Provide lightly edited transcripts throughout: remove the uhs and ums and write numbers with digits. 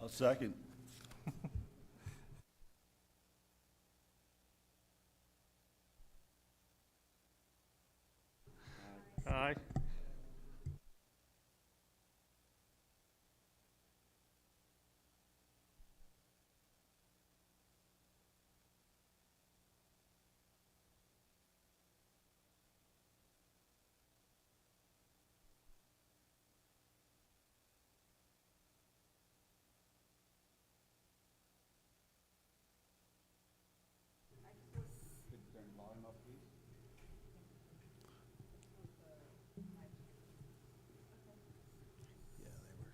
I'll second. Aye. Yeah, they were.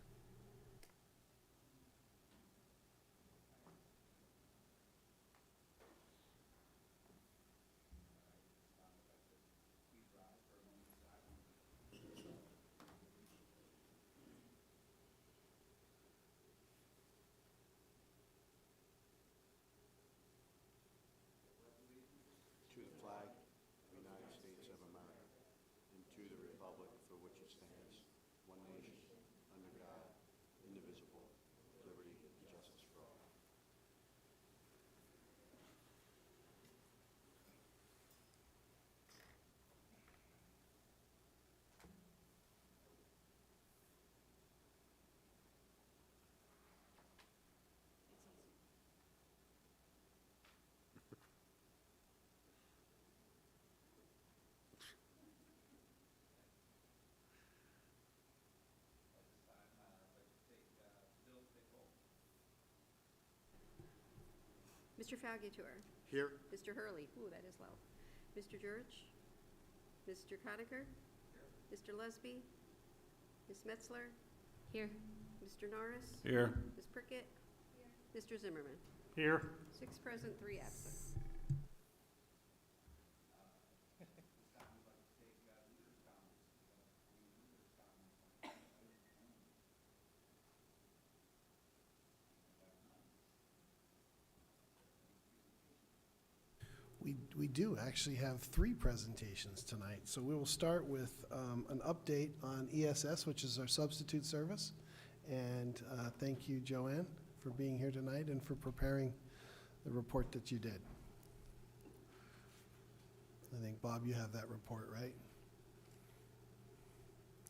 To the flag of the United States of America and to the republic for which it stands, one nation, under God, indivisible, with liberty and justice for all. Mr. Falgator, Here. Mr. Hurley, ooh, that is low. Mr. George, Mr. Conacher, Mr. Lesby, Ms. Metzler, Here. Mr. Norris, Here. Ms. Prickett, Mr. Zimmerman. Here. 6 present, 3 absent. We do actually have 3 presentations tonight. So we will start with an update on ESS, which is our substitute service. And thank you, Joanne, for being here tonight and for preparing the report that you did. I think, Bob, you have that report, right?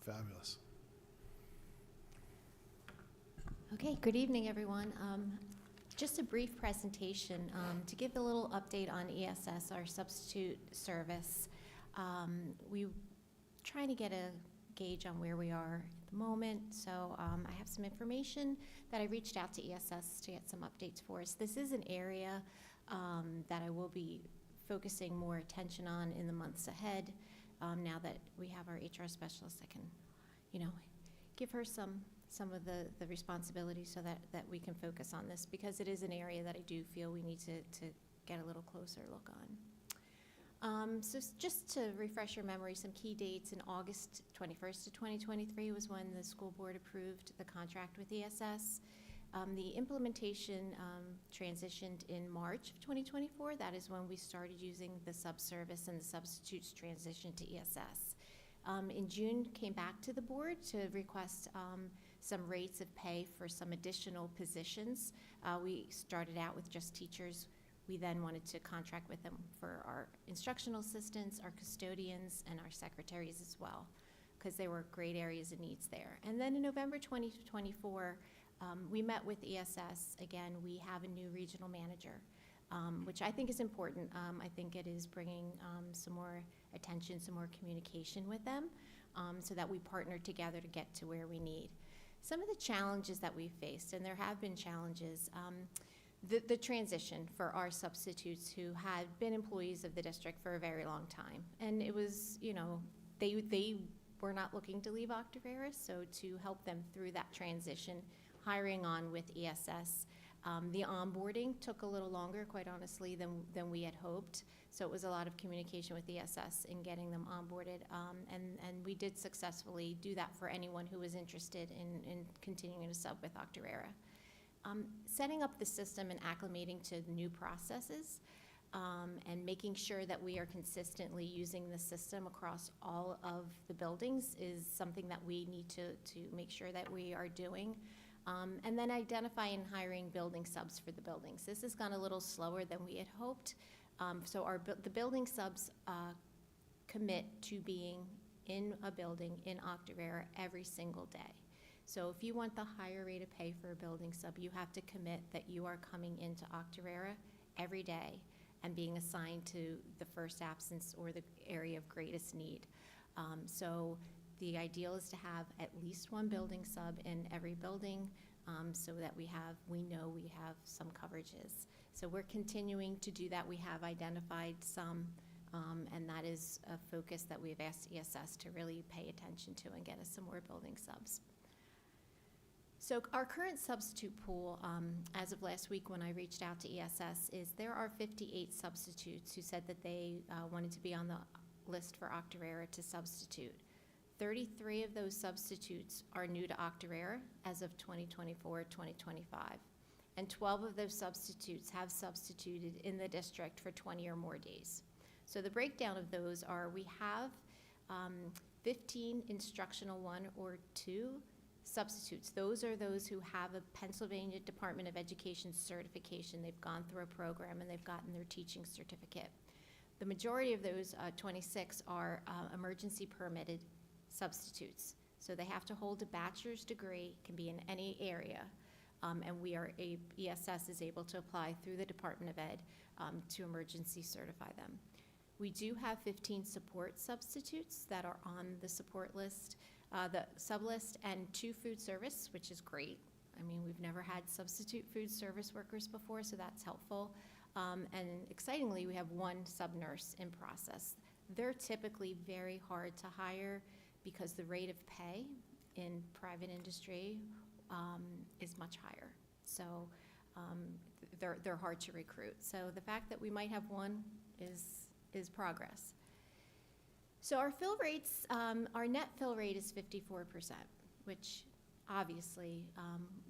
Fabulous. Okay, good evening, everyone. Just a brief presentation to give a little update on ESS, our substitute service. We trying to get a gauge on where we are at the moment. So I have some information that I reached out to ESS to get some updates for us. This is an area that I will be focusing more attention on in the months ahead. Now that we have our HR specialist, I can, give her some of the responsibilities so that we can focus on this, because it is an area that I do feel we need to get a little closer look on. So just to refresh your memory, some key dates: in August 21st of 2023 was when the school board approved the contract with ESS. The implementation transitioned in March of 2024. That is when we started using the subservice, and the substitutes transitioned to ESS. In June, came back to the board to request some rates of pay for some additional positions. We started out with just teachers. We then wanted to contract with them for our instructional assistants, our custodians, and our secretaries as well, because there were great areas of needs there. And then in November 2024, we met with ESS. Again, we have a new regional manager, which I think is important. I think it is bringing some more attention, some more communication with them, so that we partner together to get to where we need. Some of the challenges that we've faced, and there have been challenges, the transition for our substitutes who had been employees of the district for a very long time. And it was, they were not looking to leave Octorara, so to help them through that transition, hiring on with ESS. The onboarding took a little longer, quite honestly, than we had hoped. So it was a lot of communication with ESS in getting them onboarded. And we did successfully do that for anyone who was interested in continuing to sub with Octorara. Setting up the system and acclimating to new processes, and making sure that we are consistently using the system across all of the buildings is something that we need to make sure that we are doing. And then identifying and hiring building subs for the buildings. This has gone a little slower than we had hoped. So the building subs commit to being in a building in Octorara every single day. So if you want the higher rate of pay for a building sub, you have to commit that you are coming into Octorara every day and being assigned to the first absence or the area of greatest need. So the ideal is to have at least one building sub in every building, so that we know we have some coverages. So we're continuing to do that. We have identified some, and that is a focus that we've asked ESS to really pay attention to and get us some more building subs. So our current substitute pool, as of last week when I reached out to ESS, is there are 58 substitutes who said that they wanted to be on the list for Octorara to substitute. 33 of those substitutes are new to Octorara as of 2024-2025. And 12 of those substitutes have substituted in the district for 20 or more days. So the breakdown of those are we have 15 instructional 1 or 2 substitutes. Those are those who have a Pennsylvania Department of Education certification. They've gone through a program and they've gotten their teaching certificate. The majority of those 26 are emergency permitted substitutes. So they have to hold a bachelor's degree, can be in any area, and ESS is able to apply through the Department of Ed to emergency certify them. We do have 15 support substitutes that are on the support list, the sub list, and 2 food service, which is great. I mean, we've never had substitute food service workers before, so that's helpful. And excitingly, we have 1 sub nurse in process. They're typically very hard to hire because the rate of pay in private industry is much higher. So they're hard to recruit. So the fact that we might have 1 is progress. So our fill rates, our net fill rate is 54%, which obviously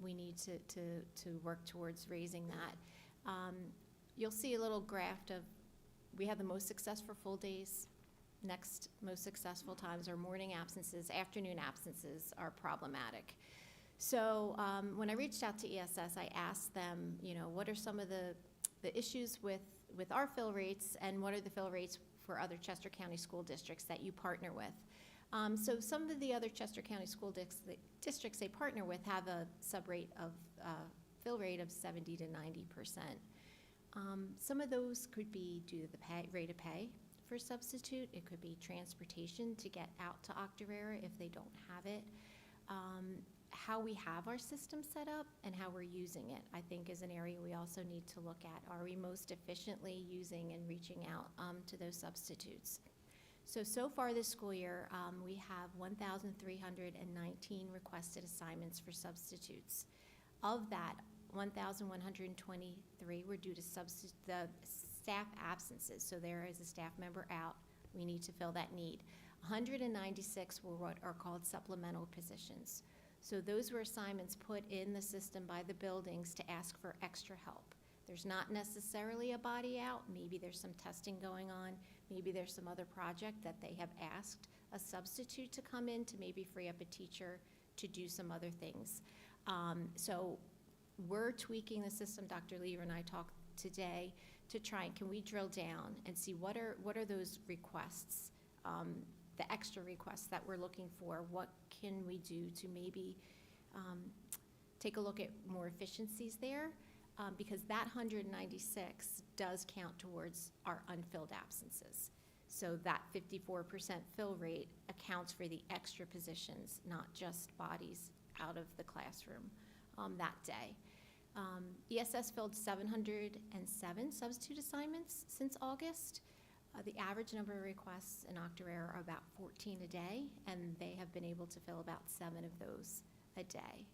we need to work towards raising that. You'll see a little graph of, we have the most successful full days. Next most successful times are morning absences. Afternoon absences are problematic. So when I reached out to ESS, I asked them, what are some of the issues with our fill rates, and what are the fill rates for other Chester County school districts that you partner with? So some of the other Chester County school districts they partner with have a fill rate of 70 to 90%. Some of those could be due to the rate of pay for substitute. It could be transportation to get out to Octorara if they don't have it. How we have our system set up and how we're using it, I think, is an area we also need to look at. Are we most efficiently using and reaching out to those substitutes? So far this school year, we have 1,319 requested assignments for substitutes. Of that, 1,123 were due to the staff absences. So there is a staff member out. We need to fill that need. 196 were what are called supplemental positions. So those were assignments put in the system by the buildings to ask for extra help. There's not necessarily a body out. Maybe there's some testing going on. Maybe there's some other project that they have asked a substitute to come in to maybe free up a teacher to do some other things. So we're tweaking the system. Dr. Lever and I talked today to try and can we drill down and see what are those requests, the extra requests that we're looking for. What can we do to maybe take a look at more efficiencies there? Because that 196 does count towards our unfilled absences. So that 54% fill rate accounts for the extra positions, not just bodies out of the classroom that day. ESS filled 707 substitute assignments since August. The average number of requests in Octorara are about 14 a day, and they have been able to fill about 7 of those a day.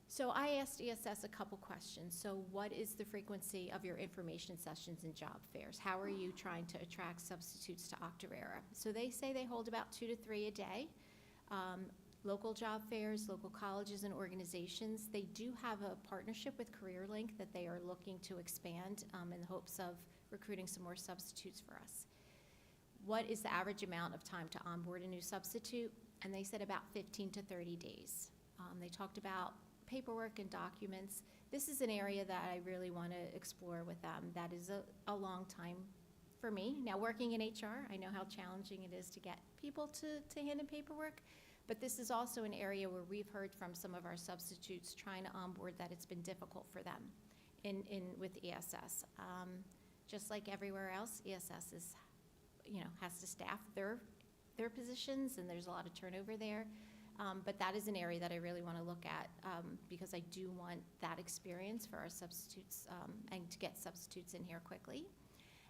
So I asked ESS a couple questions. So what is the frequency of your information sessions and job fairs? How are you trying to attract substitutes to Octorara? So they say they hold about 2 to 3 a day. Local job fairs, local colleges and organizations, they do have a partnership with CareerLink that they are looking to expand in the hopes of recruiting some more substitutes for us. What is the average amount of time to onboard a new substitute? And they said about 15 to 30 days. They talked about paperwork and documents. This is an area that I really want to explore with them. That is a long time for me. Now, working in HR, I know how challenging it is to get people to hand in paperwork, but this is also an area where we've heard from some of our substitutes trying to onboard that it's been difficult for them with ESS. Just like everywhere else, ESS is, has to staff their positions, and there's a lot of turnover there. But that is an area that I really want to look at because I do want that experience for our substitutes and to get substitutes in here quickly.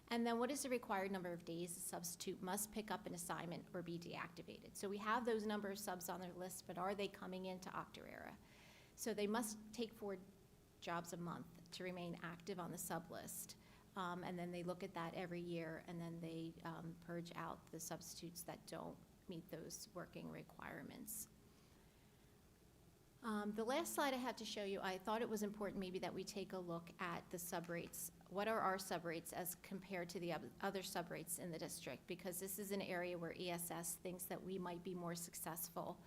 And then what is the required number of days a substitute must pick up an assignment or be deactivated? So we have those number of subs on their list, but are they coming into Octorara? So they must take 4 jobs a month to remain active on the sub list. And then they look at that every year, and then they purge out the substitutes that don't meet those working requirements. The last slide I had to show you, I thought it was important maybe that we take a look at the sub rates. What are our sub rates as compared to the other sub rates in the district? Because this is an area where ESS thinks that we might be more successful.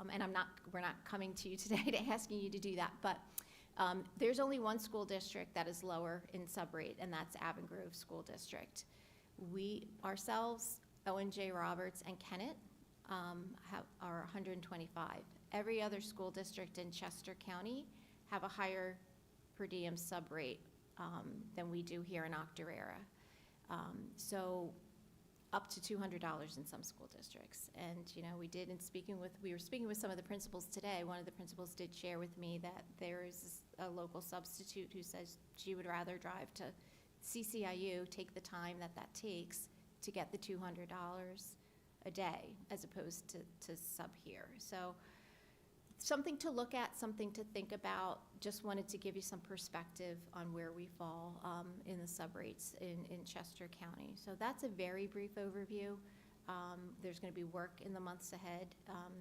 And we're not coming to you today to asking you to do that, but there's only one school district that is lower in sub rate, and that's Avon Grove School District. We ourselves, Owen J. Roberts and Kennett, are 125. Every other school district in Chester County have a higher per diem sub rate than we do here in Octorara. So up to $200 in some school districts. And, we were speaking with some of the principals today. One of the principals did share with me that there is a local substitute who says she would rather drive to CCIU, take the time that takes to get the $200 a day as opposed to sub here. So something to look at, something to think about. Just wanted to give you some perspective on where we fall in the sub rates in Chester County. So that's a very brief overview. There's going to be work in the months ahead,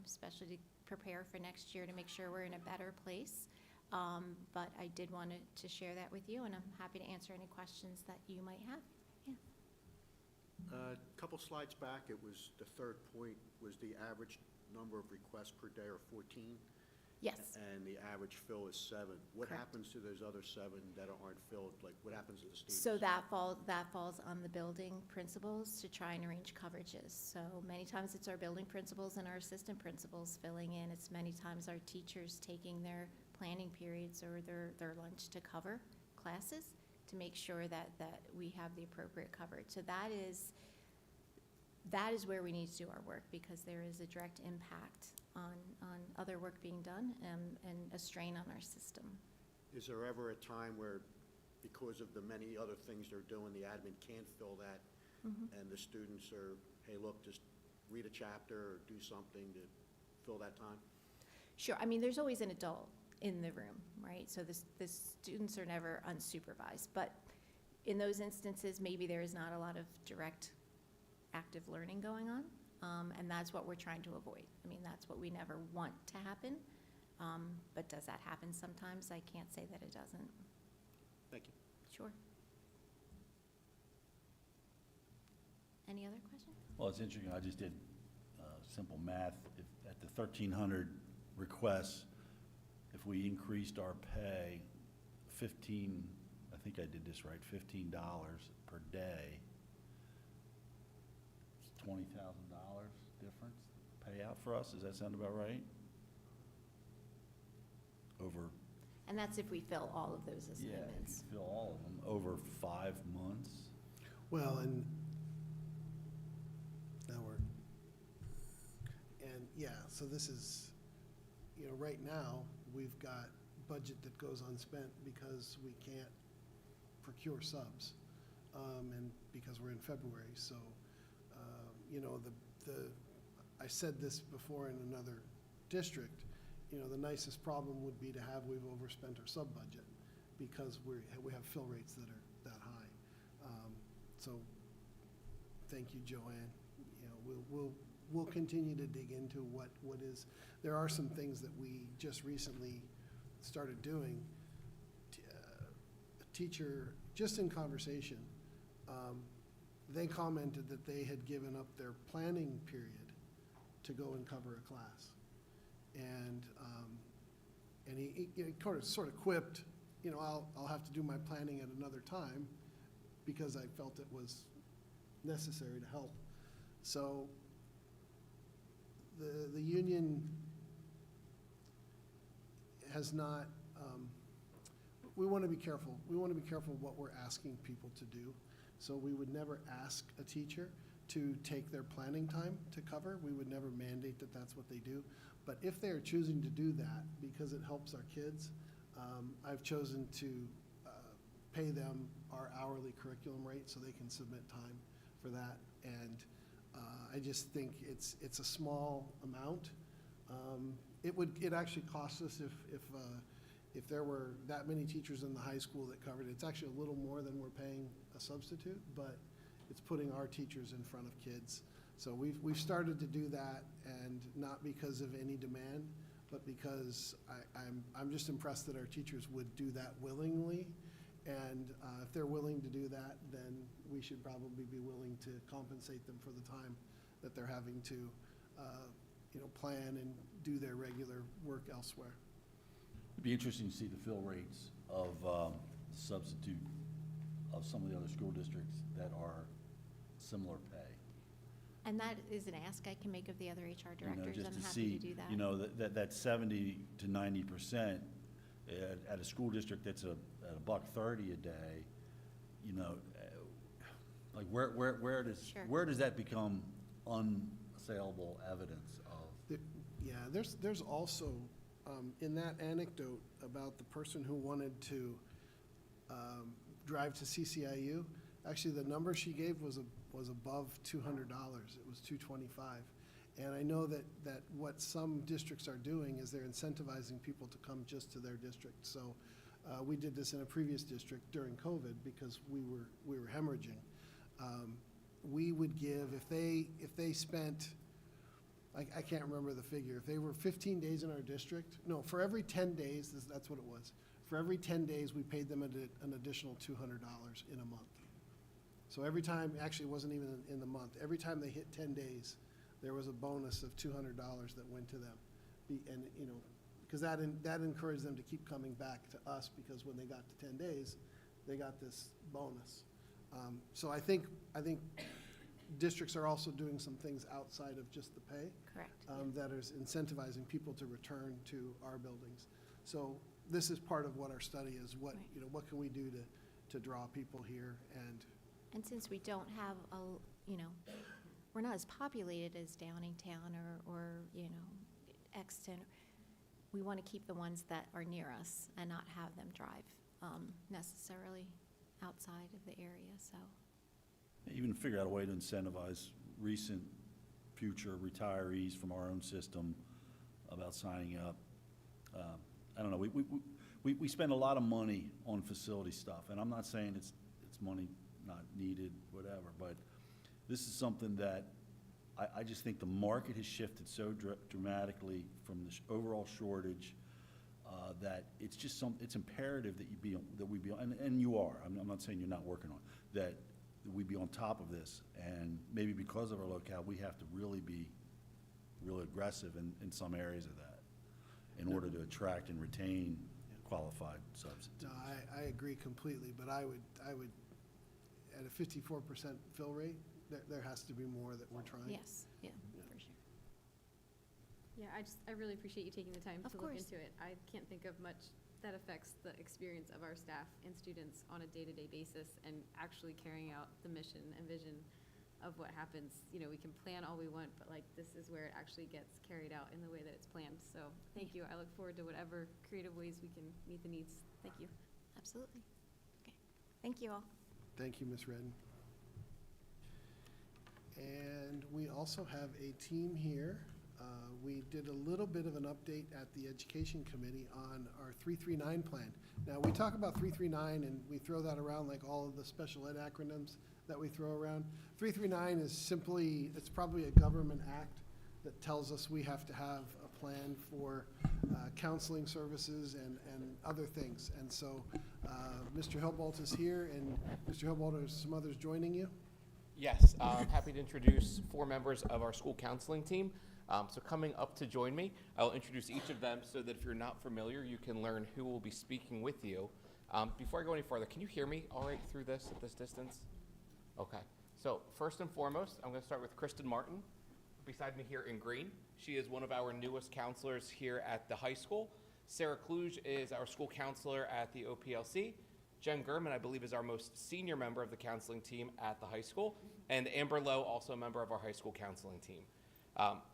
especially to prepare for next year to make sure we're in a better place. But I did want to share that with you, and I'm happy to answer any questions that you might have. A couple slides back, it was the third point was the average number of requests per day are 14. Yes. And the average fill is 7. What Correct. happens to those other 7 that aren't filled? Like, what happens to the students? So that falls on the building principals to try and arrange coverages. So many times it's our building principals and our assistant principals filling in. It's many times our teachers taking their planning periods or their lunch to cover classes to make sure that we have the appropriate coverage. So that is where we need to do our work, because there is a direct impact on other work being done and a strain on our system. Is there ever a time where, because of the many other things they're doing, the admin can't fill that, and the students are, hey, look, just read a chapter or do something to fill that time? Sure. I mean, there's always an adult in the room, right? So the students are never unsupervised. But in those instances, maybe there is not a lot of direct active learning going on, and that's what we're trying to avoid. I mean, that's what we never want to happen, but does that happen sometimes? I can't say that it doesn't. Thank you. Sure. Any other questions? Well, it's interesting. I just did simple math. If at the 1,300 requests, if we increased our pay I think I did this right, $15 per day, it's $20,000 difference payout for us. Does that sound about right? Over. And that's if we fill all of those Yeah, assignments. you fill all of them over 5 months. Well, and so this is, right now, we've got budget that goes unspent because we can't procure subs, and because we're in February. So, I said this before in another district, the nicest problem would be to have we've overspent our sub budget because we have fill rates that are that high. So thank you, Joanne. We'll continue to dig into what is. There are some things that we just recently started doing. A teacher, just in conversation, they commented that they had given up their planning period to go and cover a class. And And he sort of quipped, I'll have to do my planning at another time because I felt it was necessary to help. So the union has not, we want to be careful. We want to be careful what we're asking people to do. So we would never ask a teacher to take their planning time to cover. We would never mandate that that's what they do. But if they are choosing to do that because it helps our kids, I've chosen to pay them our hourly curriculum rate so they can submit time for that. And I just think it's a small amount. It actually costs us if there were that many teachers in the high school that covered it. It's actually a little more than we're paying a substitute, but it's putting our teachers in front of kids. So we've started to do that, and not because of any demand, but because I'm just impressed that our teachers would do that willingly. And if they're willing to do that, then we should probably be willing to compensate them for the time that they're having to, plan and do their regular work elsewhere. It'd be interesting to see the fill rates of substitute of some of the other school districts that are similar pay. And that is an ask I can make of the other HR directors. Just I'm to happy see, to do that. that 70 to 90% at a school district that's at $1.30 a day, like where does that become unsaleable evidence of? Yeah, there's also, in that anecdote about the person who wanted to drive to CCIU, actually the number she gave was above $200. It was $225. And I know that what some districts are doing is they're incentivizing people to come just to their district. So we did this in a previous district during COVID because we were hemorrhaging. We would give, if they spent, I can't remember the figure, if they were 15 days in our district, no, for every 10 days, that's what it was. For every 10 days, we paid them an additional $200 in a month. So every time, actually it wasn't even in the month, every time they hit 10 days, there was a bonus of $200 that went to them. And, because that encouraged them to keep coming back to us, because when they got to 10 days, they got this bonus. So I think districts are also doing some things outside of just the pay. Correct. That is incentivizing people to return to our buildings. So this is part of what our study is. What, Right. What can we do to draw people here? And since we don't have we're not as populated as Downingtown or Exton, we want to keep the ones that are near us and not have them drive necessarily outside of the area, so. Even figure out a way to incentivize recent, future retirees from our own system about signing up. I don't know, we spend a lot of money on facility stuff, and I'm not saying it's money not needed, whatever, but this is something that I just think the market has shifted so dramatically from the overall shortage that it's just it's imperative that we be on, and you are. I'm not saying you're not working on that we be on top of this, and maybe because of our locale, we have to really be really aggressive in some areas of that in order to attract and retain qualified substitutes. No, I agree completely, but I would, at a 54% fill rate, there has to be more that we're trying. Yes, yeah, for sure. Yeah, I really appreciate you taking the time Of to look course. into it. I can't think of much that affects the experience of our staff and students on a day-to-day basis, and actually carrying out the mission and vision of what happens. We can plan all we want, but this is where it actually gets carried out in the way that it's planned. So thank you. I look forward to whatever creative ways we can meet the needs. Thank you. Absolutely. Okay, thank you all. Thank you, Ms. Redden. And we also have a team here. We did a little bit of an update at the Education Committee on our 339 plan. Now, we talk about 339 and we throw that around like all of the special ed acronyms that we throw around. 339 is simply, it's probably a government act that tells us we have to have a plan for counseling services and other things. And so Mr. Hilbolt is here, and Mr. Hilbolt, are some others joining you? Yes, I'm happy to introduce 4 members of our school counseling team. So coming up to join me, I'll introduce each of them so that if you're not familiar, you can learn who will be speaking with you. Before I go any further, can you hear me all right through this at this distance? Okay. So first and foremost, I'm going to start with Kristen Martin. Beside me here in green, she is one of our newest counselors here at the high school. Sarah Kluge is our school counselor at the OPLC. Jen Gurman, I believe, is our most senior member of the counseling team at the high school. And Amber Lowe, also a member of our high school counseling team.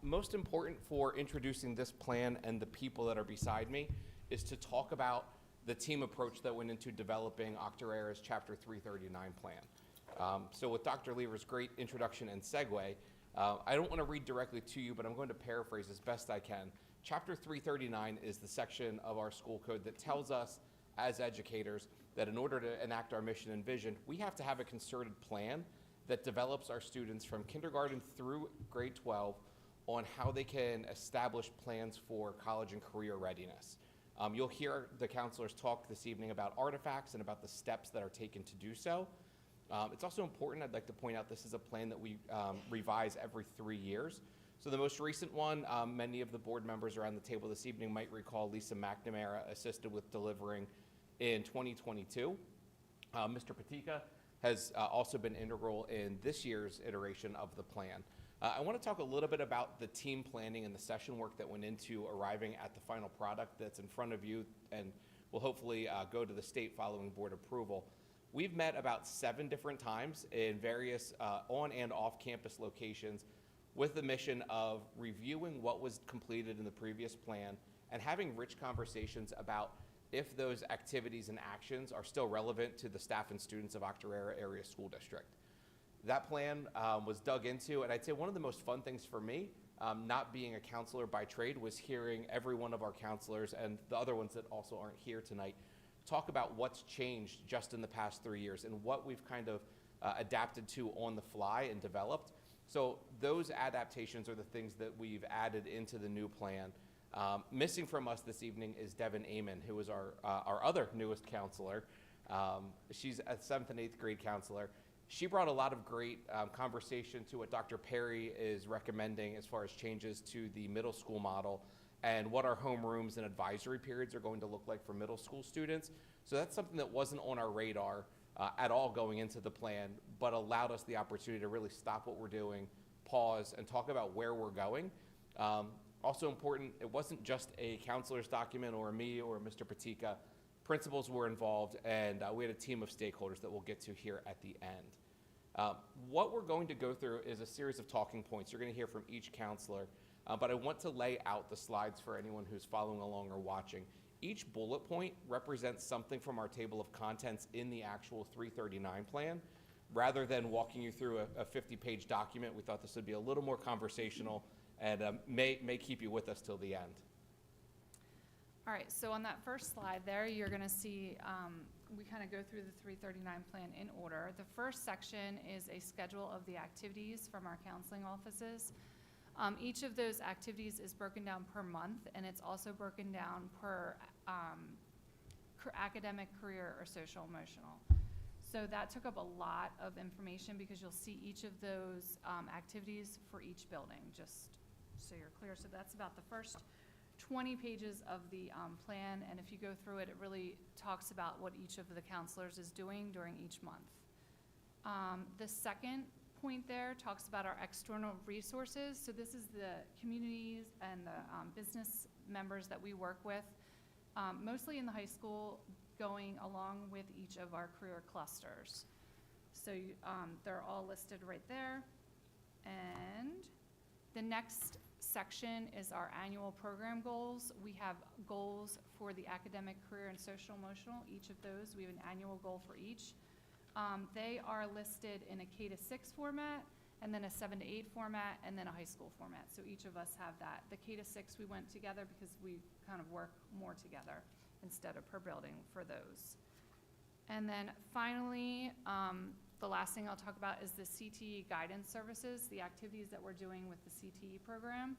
Most important for introducing this plan and the people that are beside me is to talk about the team approach that went into developing Octorara's Chapter 339 plan. So with Dr. Lever's great introduction and segue, I don't want to read directly to you, but I'm going to paraphrase as best I can. Chapter 339 is the section of our school code that tells us as educators that in order to enact our mission and vision, we have to have a concerted plan that develops our students from kindergarten through grade 12 on how they can establish plans for college and career readiness. You'll hear the counselors talk this evening about artifacts and about the steps that are taken to do so. It's also important, I'd like to point out, this is a plan that we revise every 3 years. So the most recent one, many of the board members around the table this evening might recall Lisa McNamara assisted with delivering in 2022. Mr. Patika has also been integral in this year's iteration of the plan. I want to talk a little bit about the team planning and the session work that went into arriving at the final product that's in front of you and will hopefully go to the state following board approval. We've met about 7 different times in various on and off campus locations with the mission of reviewing what was completed in the previous plan and having rich conversations about if those activities and actions are still relevant to the staff and students of Octorara Area School District. That plan was dug into, and I'd say one of the most fun things for me, not being a counselor by trade, was hearing every one of our counselors and the other ones that also aren't here tonight talk about what's changed just in the past 3 years and what we've kind of adapted to on the fly and developed. So those adaptations are the things that we've added into the new plan. Missing from us this evening is Devin Amon, who is our other newest counselor. She's a 7th and 8th grade counselor. She brought a lot of great conversation to what Dr. Perry is recommending as far as changes to the middle school model and what our homerooms and advisory periods are going to look like for middle school students. So that's something that wasn't on our radar at all going into the plan, but allowed us the opportunity to really stop what we're doing, pause, and talk about where we're going. Also important, it wasn't just a counselor's document or me or Mr. Patika. Principals were involved, and we had a team of stakeholders that we'll get to here at the end. What we're going to go through is a series of talking points you're going to hear from each counselor, but I want to lay out the slides for anyone who's following along or watching. Each bullet point represents something from our table of contents in the actual 339 plan. Rather than walking you through a 50-page document, we thought this would be a little more conversational and may keep you with us till the end. All right, so on that first slide there, you're going to see we kind of go through the 339 plan in order. The first section is a schedule of the activities from our counseling offices. Each of those activities is broken down per month, and it's also broken down per academic, career, or social emotional. So that took up a lot of information because you'll see each of those activities for each building, just so you're clear. So that's about the first 20 pages of the plan, and if you go through it, it really talks about what each of the counselors is doing during each month. The second point there talks about our external resources. So this is the communities and the business members that we work with, mostly in the high school, going along with each of our career clusters. So they're all listed right there. And the next section is our annual program goals. We have goals for the academic, career, and social emotional. Each of those, we have an annual goal for each. They are listed in a K-6 format, and then a 7-8 format, and then a high school format. So each of us have that. The K-6 we went together because we kind of work more together instead of per building for those. And then finally, the last thing I'll talk about is the CTE guidance services, the activities that we're doing with the CTE program.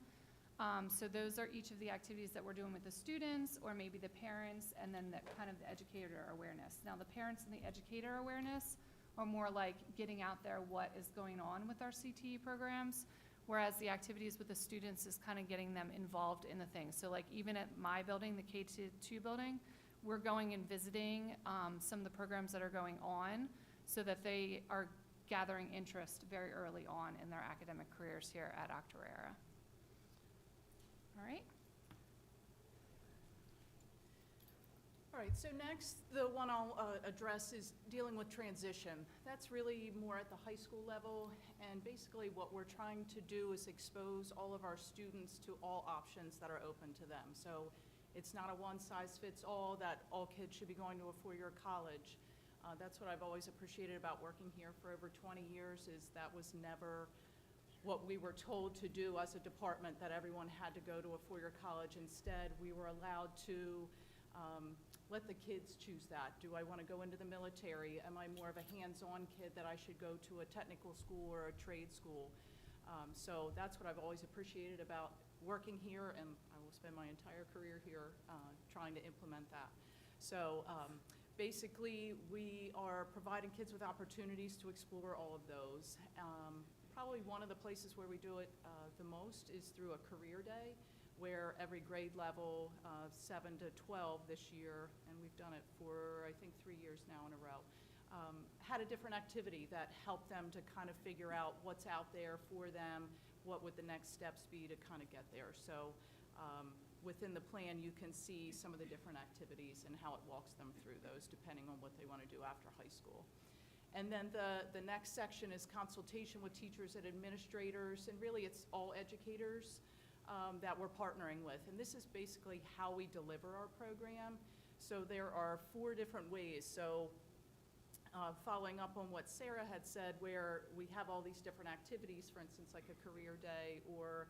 So those are each of the activities that we're doing with the students or maybe the parents, and then the kind of the educator awareness. Now the parents and the educator awareness are more like getting out there what is going on with our CTE programs, whereas the activities with the students is kind of getting them involved in the thing. So like even at my building, the K-2 building, we're going and visiting some of the programs that are going on so that they are gathering interest very early on in their academic careers here at Octorara. All right. All right, so next, the one I'll address is dealing with transition. That's really more at the high school level, and basically what we're trying to do is expose all of our students to all options that are open to them. So it's not a one-size-fits-all that all kids should be going to a four-year college. That's what I've always appreciated about working here for over 20 years, is that was never what we were told to do as a department, that everyone had to go to a four-year college. Instead, we were allowed to let the kids choose that. Do I want to go into the military? Am I more of a hands-on kid that I should go to a technical school or a trade school? So that's what I've always appreciated about working here, and I will spend my entire career here trying to implement that. So basically, we are providing kids with opportunities to explore all of those. Probably one of the places where we do it the most is through a career day, where every grade level, 7 to 12 this year, and we've done it for, I think, 3 years now in a row, had a different activity that helped them to kind of figure out what's out there for them, what would the next steps be to kind of get there. So within the plan, you can see some of the different activities and how it walks them through those, depending on what they want to do after high school. And then the next section is consultation with teachers and administrators, and really it's all educators that we're partnering with. And this is basically how we deliver our program. So there are 4 different ways. So following up on what Sarah had said, where we have all these different activities, for instance, like a career day or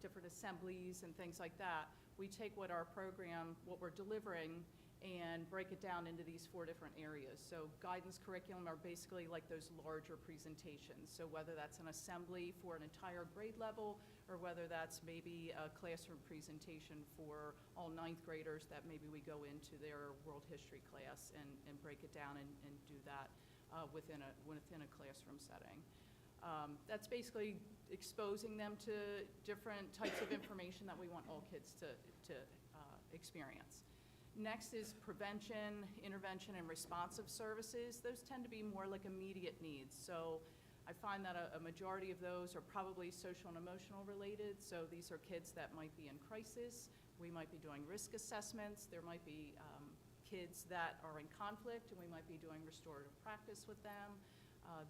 different assemblies and things like that, we take what our program, what we're delivering, and break it down into these 4 different areas. So guidance curriculum are basically like those larger presentations. So whether that's an assembly for an entire grade level, or whether that's maybe a classroom presentation for all 9th graders that maybe we go into their world history class and break it down and do that within a classroom setting. That's basically exposing them to different types of information that we want all kids to experience. Next is prevention, intervention, and responsive services. Those tend to be more like immediate needs. So I find that a majority of those are probably social and emotional related. So these are kids that might be in crisis. We might be doing risk assessments. There might be kids that are in conflict, and we might be doing restorative practice with them.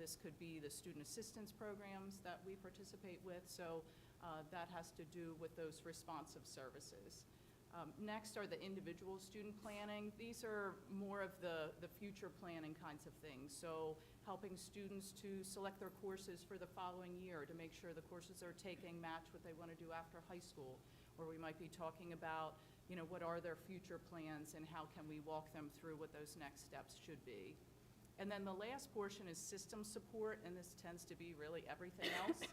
This could be the student assistance programs that we participate with. So that has to do with those responsive services. Next are the individual student planning. These are more of the future planning kinds of things. So helping students to select their courses for the following year, to make sure the courses they're taking match what they want to do after high school. Or we might be talking about, you know, what are their future plans and how can we walk them through what those next steps should be. And then the last portion is system support, and this tends to be really everything else.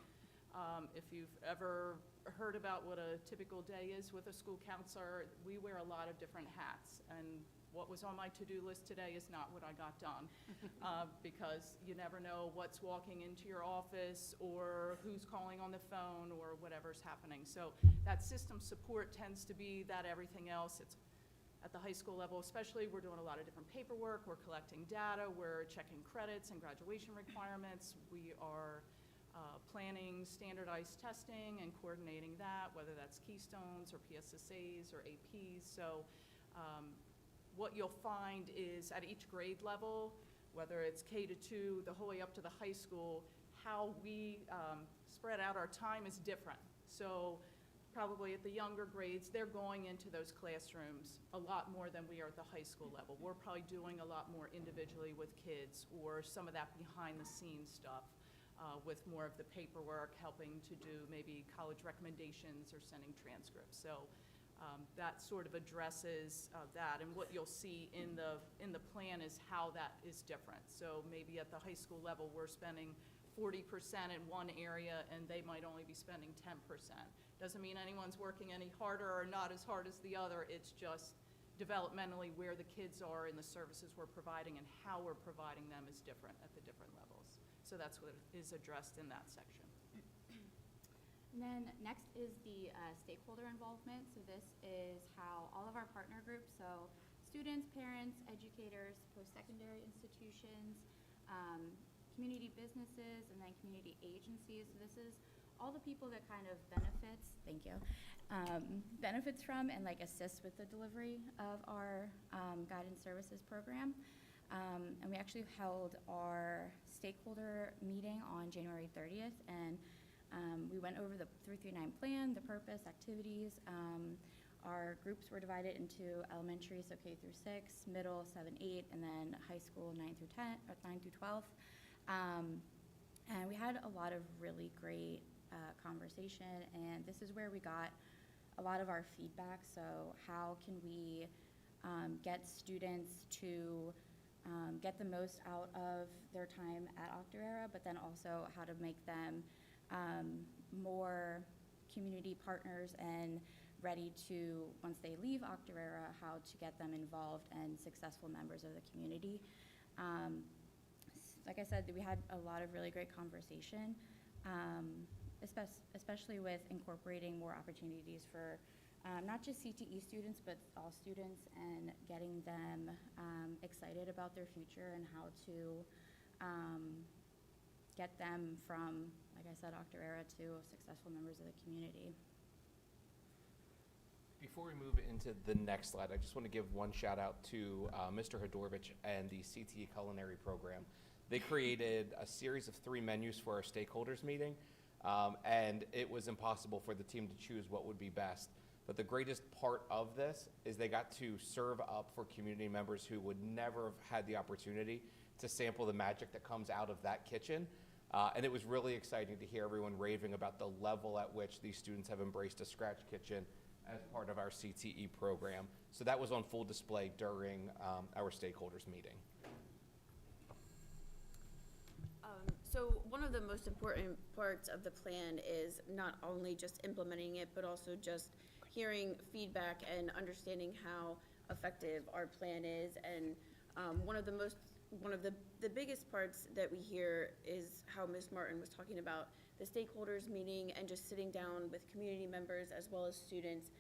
If you've ever heard about what a typical day is with a school counselor, we wear a lot of different hats. And what was on my to-do list today is not what I got done, because you never know what's walking into your office or who's calling on the phone or whatever's happening. So that system support tends to be that everything else. It's at the high school level especially, we're doing a lot of different paperwork, we're collecting data, we're checking credits and graduation requirements. We are planning standardized testing and coordinating that, whether that's Keystones or PSSAs or APs. So what you'll find is at each grade level, whether it's K-2, the whole way up to the high school, how we spread out our time is different. So probably at the younger grades, they're going into those classrooms a lot more than we are at the high school level. We're probably doing a lot more individually with kids, or some of that behind the scenes stuff. With more of the paperwork, helping to do maybe college recommendations or sending transcripts. So that sort of addresses that. And what you'll see in the plan is how that is different. So maybe at the high school level, we're spending 40% in one area, and they might only be spending 10%. Doesn't mean anyone's working any harder or not as hard as the other. It's just developmentally where the kids are in the services we're providing and how we're providing them is different at the different levels. So that's what is addressed in that section. And then next is the stakeholder involvement. So this is how all of our partner groups, so students, parents, educators, post-secondary institutions, community businesses, and then community agencies. So this is all the people that kind of benefits, thank you, benefits from and like assists with the delivery of our guidance services program. And we actually held our stakeholder meeting on January 30th, and we went over the 339 plan, the purpose, activities. Our groups were divided into elementary, so K through 6, middle, 7, 8, and then high school, 9 through 10, or 9 through 12. And we had a lot of really great conversation, and this is where we got a lot of our feedback. So how can we get students to get the most out of their time at Octorara, but then also how to make them more community partners and ready to, once they leave Octorara, how to get them involved and successful members of the community. Like I said, we had a lot of really great conversation, especially with incorporating more opportunities for not just CTE students, but all students, and getting them excited about their future and how to get them from, like I said, Octorara to successful members of the community. Before we move into the next slide, I just want to give one shout out to Mr. Hodorovich and the CTE Culinary Program. They created a series of 3 menus for our stakeholders meeting, and it was impossible for the team to choose what would be best. But the greatest part of this is they got to serve up for community members who would never have had the opportunity to sample the magic that comes out of that kitchen. And it was really exciting to hear everyone raving about the level at which these students have embraced a scratch kitchen as part of our CTE program. So that was on full display during our stakeholders meeting. So one of the most important parts of the plan is not only just implementing it, but also just hearing feedback and understanding how effective our plan is. And one of the biggest parts that we hear is how Ms. Martin was talking about the stakeholders meeting and just sitting down with community members as well as students,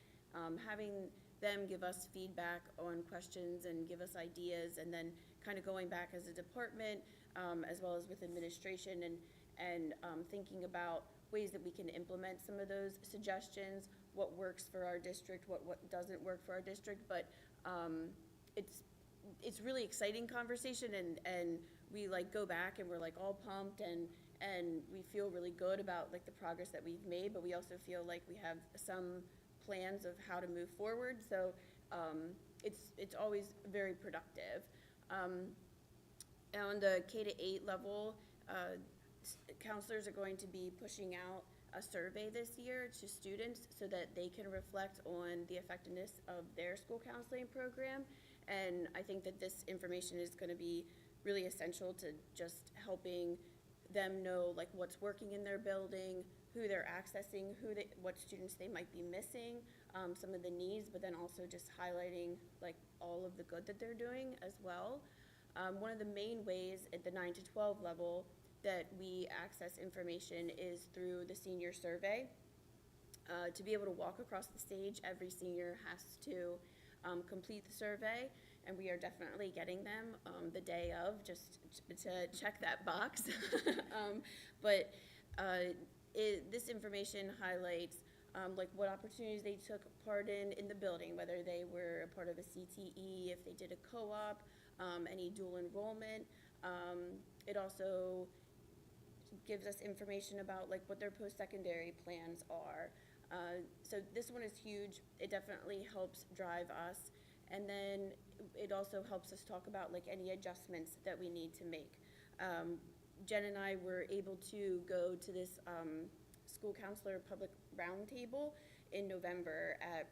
having them give us feedback on questions and give us ideas, and then kind of going back as a department as well as with administration and thinking about ways that we can implement some of those suggestions, what works for our district, what doesn't work for our district. But it's really exciting conversation, and we like go back and we're like all pumped, and we feel really good about like the progress that we've made, but we also feel like we have some plans of how to move forward. So it's always very productive. On the K-8 level, counselors are going to be pushing out a survey this year to students so that they can reflect on the effectiveness of their school counseling program. And I think that this information is going to be really essential to just helping them know like what's working in their building, who they're accessing, what students they might be missing, some of the needs, but then also just highlighting like all of the good that they're doing as well. One of the main ways at the 9 to 12 level that we access information is through the senior survey. To be able to walk across the stage, every senior has to complete the survey, and we are definitely getting them the day of, just to check that box. But this information highlights like what opportunities they took part in the building, whether they were a part of a CTE, if they did a co-op, any dual enrollment. It also gives us information about like what their post-secondary plans are. So this one is huge. It definitely helps drive us. And then it also helps us talk about like any adjustments that we need to make. Jen and I were able to go to this school counselor public roundtable in November at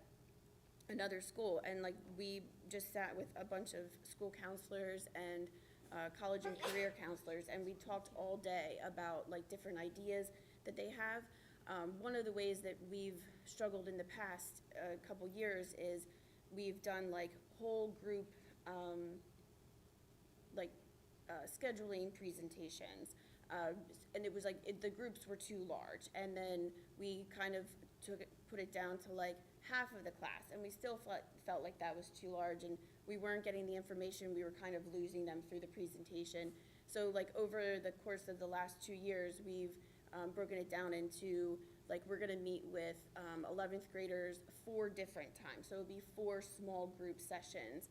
another school, and like we just sat with a bunch of school counselors and college and career counselors, and we talked all day about like different ideas that they have. One of the ways that we've struggled in the past couple years is we've done like whole group scheduling presentations And it was like, the groups were too large. And then we kind of put it down to like half of the class, and we still felt like that was too large, and we weren't getting the information, we were kind of losing them through the presentation. So like over the course of the last 2 years, we've broken it down into, like, we're gonna meet with 11th graders 4 different times. So it'll be 4 small group sessions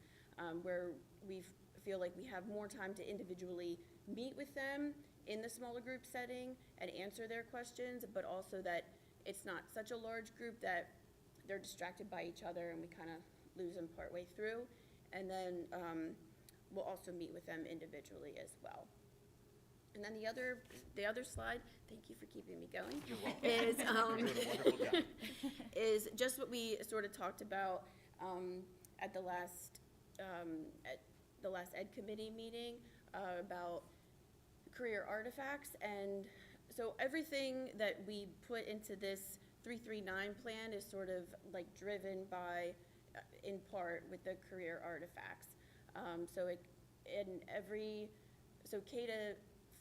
where we feel like we have more time to individually meet with them in the smaller group setting and answer their questions, but also that it's not such a large group that they're distracted by each other and we kind of lose them partway through. And then we'll also meet with them individually as well. And then the other slide, thank you for keeping me going, is You're doing a wonderful job. is just what we sort of talked about at the last Ed Committee meeting about career artifacts. And so everything that we put into this 339 plan is sort of like driven by, in part, with the career artifacts. So K to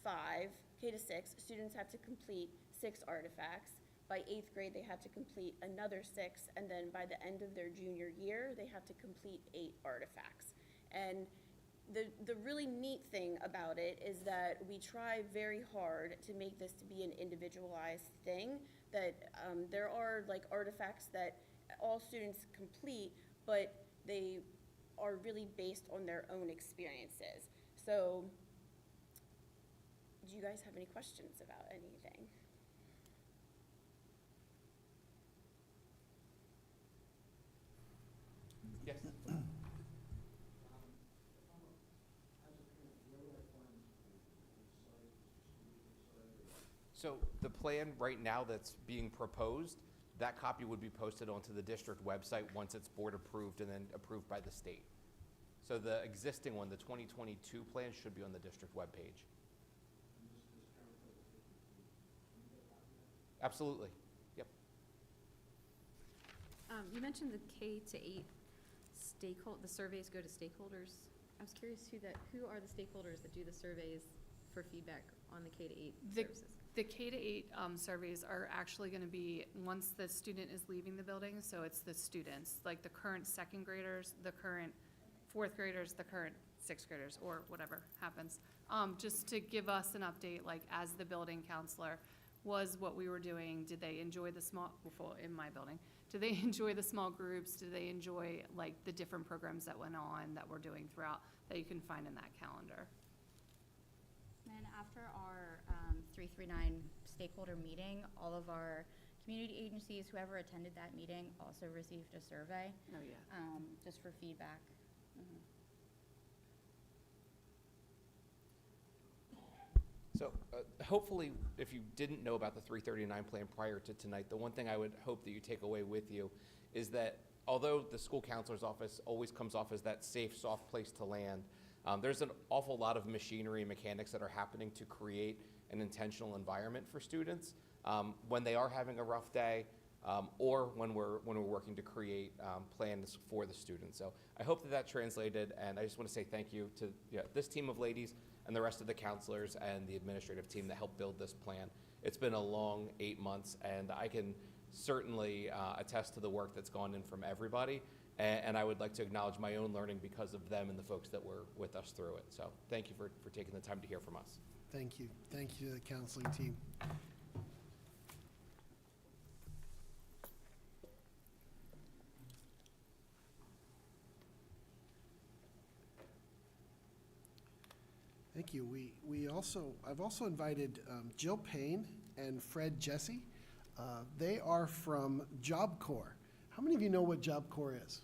5, K to 6, students have to complete 6 artifacts. By 8th grade, they have to complete another 6, and then by the end of their junior year, they have to complete 8 artifacts. And the really neat thing about it is that we try very hard to make this to be an individualized thing, that there are like artifacts that all students complete, but they are really based on their own experiences. So, do you guys have any questions about anything? Yes. So the plan right now that's being proposed, that copy would be posted onto the district website once it's board approved and then approved by the state. So the existing one, the 2022 plan, should be on the district webpage. Absolutely. Yep. You mentioned the K to 8 the surveys go to stakeholders. I was curious who are the stakeholders that do the surveys for feedback on the K to 8 services? The K to 8 surveys are actually going to be once the student is leaving the building, so it's the students, like the current 2nd graders, the current 4th graders, the current 6th graders, or whatever happens. Just to give us an update, like as the building counselor, was what we were doing, did they enjoy the in my building, did they enjoy the small groups, did they enjoy like the different programs that went on that we're doing throughout, that you can find in that calendar. And after our 339 stakeholder meeting, all of our community agencies, whoever attended that meeting, also received a survey, Oh, yeah. just for feedback. So hopefully, if you didn't know about the 339 plan prior to tonight, the one thing I would hope that you take away with you is that although the school counselor's office always comes off as that safe, soft place to land, there's an awful lot of machinery and mechanics that are happening to create an intentional environment for students when they are having a rough day or when we're working to create plans for the students. So I hope that translated, and I just want to say thank you to this team of ladies and the rest of the counselors and the administrative team that helped build this plan. It's been a long 8 months, and I can certainly attest to the work that's gone in from everybody. And I would like to acknowledge my own learning because of them and the folks that were with us through it. So thank you for taking the time to hear from us. Thank you. Thank you to the counseling team. Thank you. I've also invited Jill Payne and Fred Jesse. They are from Job Corps. How many of you know what Job Corps is?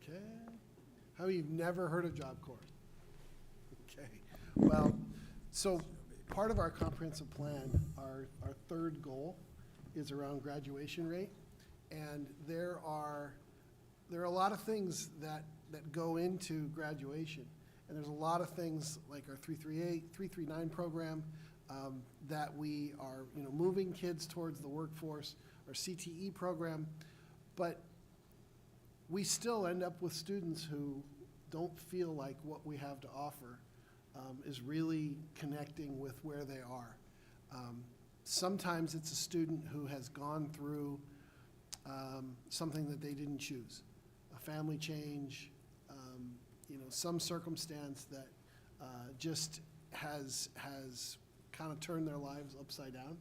Okay. How many of you have never heard of Job Corps? Okay. Well, so part of our comprehensive plan, our third goal is around graduation rate. And there are a lot of things that go into graduation. And there's a lot of things like our 338, 339 program that we are, moving kids towards the workforce, our CTE program, but we still end up with students who don't feel like what we have to offer is really connecting with where they are. Sometimes it's a student who has gone through something that they didn't choose, a family change, some circumstance that just has kind of turned their lives upside down.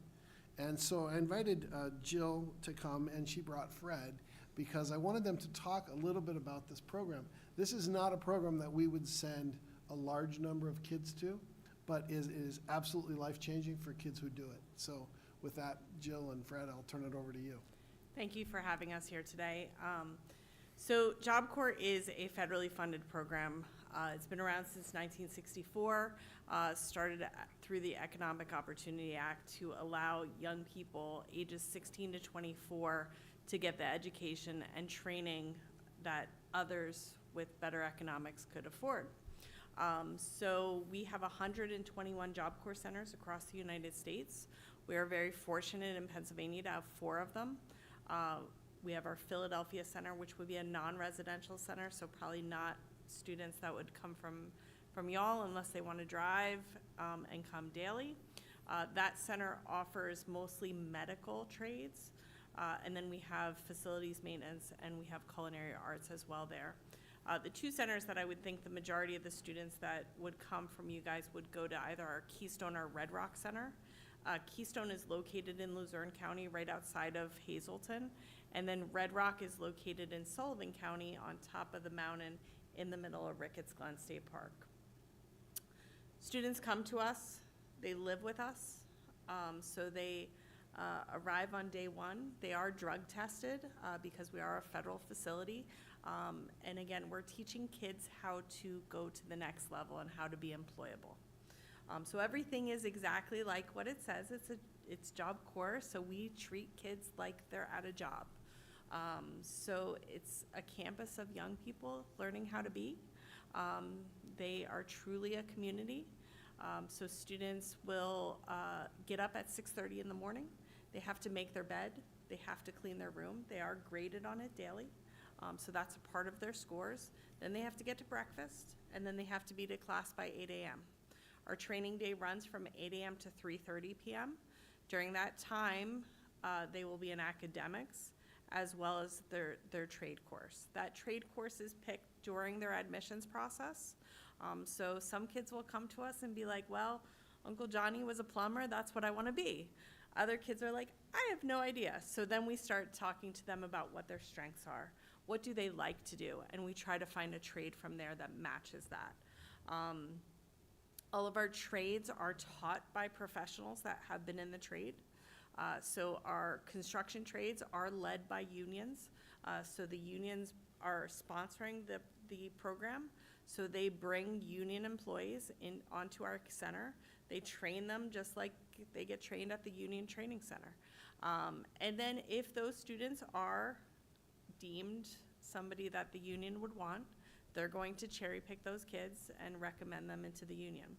And so I invited Jill to come, and she brought Fred, because I wanted them to talk a little bit about this program. This is not a program that we would send a large number of kids to, but it is absolutely life-changing for kids who do it. So with that, Jill and Fred, I'll turn it over to you. Thank you for having us here today. So Job Corps is a federally funded program. It's been around since 1964, started through the Economic Opportunity Act to allow young people ages 16 to 24 to get the education and training that others with better economics could afford. So we have 121 Job Corps centers across the United States. We are very fortunate in Pennsylvania to have 4 of them. We have our Philadelphia Center, which would be a non-residential center, so probably not students that would come from y'all unless they want to drive and come daily. That center offers mostly medical trades, and then we have facilities maintenance, and we have culinary arts as well there. The 2 centers that I would think the majority of the students that would come from you guys would go to either our Keystone or Red Rock Center. Keystone is located in Luzerne County, right outside of Hazleton, and then Red Rock is located in Sullivan County on top of the mountain in the middle of Ricketts Glen State Park. Students come to us, they live with us, so they arrive on day 1. They are drug tested because we are a federal facility, and again, we're teaching kids how to go to the next level and how to be employable. So everything is exactly like what it says. It's Job Corps, so we treat kids like they're at a job. So it's a campus of young people learning how to be. They are truly a community. So students will get up at 6:30 in the morning. They have to make their bed. They have to clean their room. They are graded on it daily. So that's a part of their scores. Then they have to get to breakfast, and then they have to be to class by 8 a.m. Our training day runs from 8 a.m. to 3:30 p.m. During that time, they will be in academics as well as their trade course. That trade course is picked during their admissions process. So some kids will come to us and be like, well, Uncle Johnny was a plumber, that's what I want to be. Other kids are like, I have no idea. So then we start talking to them about what their strengths are. What do they like to do? And we try to find a trade from there that matches that. All of our trades are taught by professionals that have been in the trade. So our construction trades are led by unions. So the unions are sponsoring the program. So they bring union employees onto our center. They train them just like they get trained at the union training center. And then if those students are deemed somebody that the union would want, they're going to cherry pick those kids and recommend them into the union.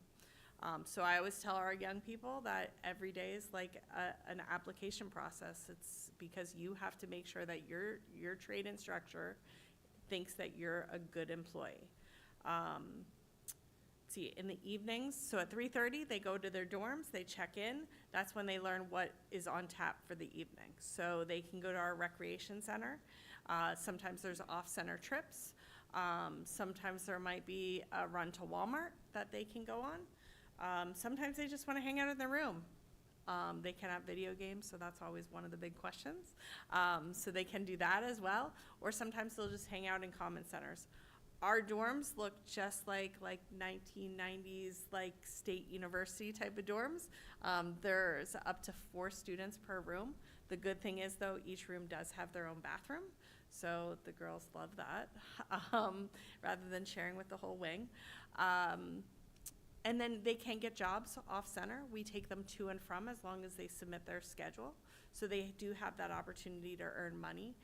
So I always tell our young people that every day is like an application process. It's because you have to make sure that your trade instructor thinks that you're a good employee. See, in the evenings, so at 3:30, they go to their dorms, they check in. That's when they learn what is on tap for the evening. So they can go to our recreation center. Sometimes there's off-center trips. Sometimes there might be a run to Walmart that they can go on. Sometimes they just want to hang out in their room. They can have video games, so that's always one of the big questions. So they can do that as well. Or sometimes they'll just hang out in common centers. Our dorms look just like 1990s, like state university type of dorms. There's up to 4 students per room. The good thing is, though, each room does have their own bathroom. So the girls love that, rather than sharing with the whole wing. And then they can get jobs off-center. We take them to and from as long as they submit their schedule. So they do have that opportunity to earn money.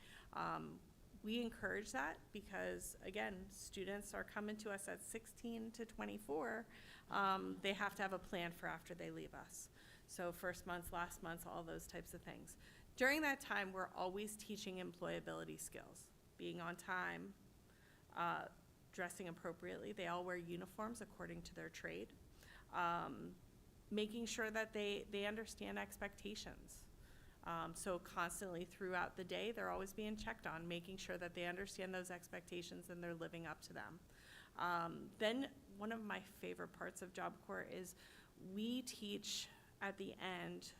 We encourage that because, again, students are coming to us at 16 to 24. They have to have a plan for after they leave us. So first months, last months, all those types of things. During that time, we're always teaching employability skills, being on time, dressing appropriately. They all wear uniforms according to their trade. Making sure that they understand expectations. So constantly throughout the day, they're always being checked on, making sure that they understand those expectations and they're living up to them. Then one of my favorite parts of Job Corps is we teach at the end,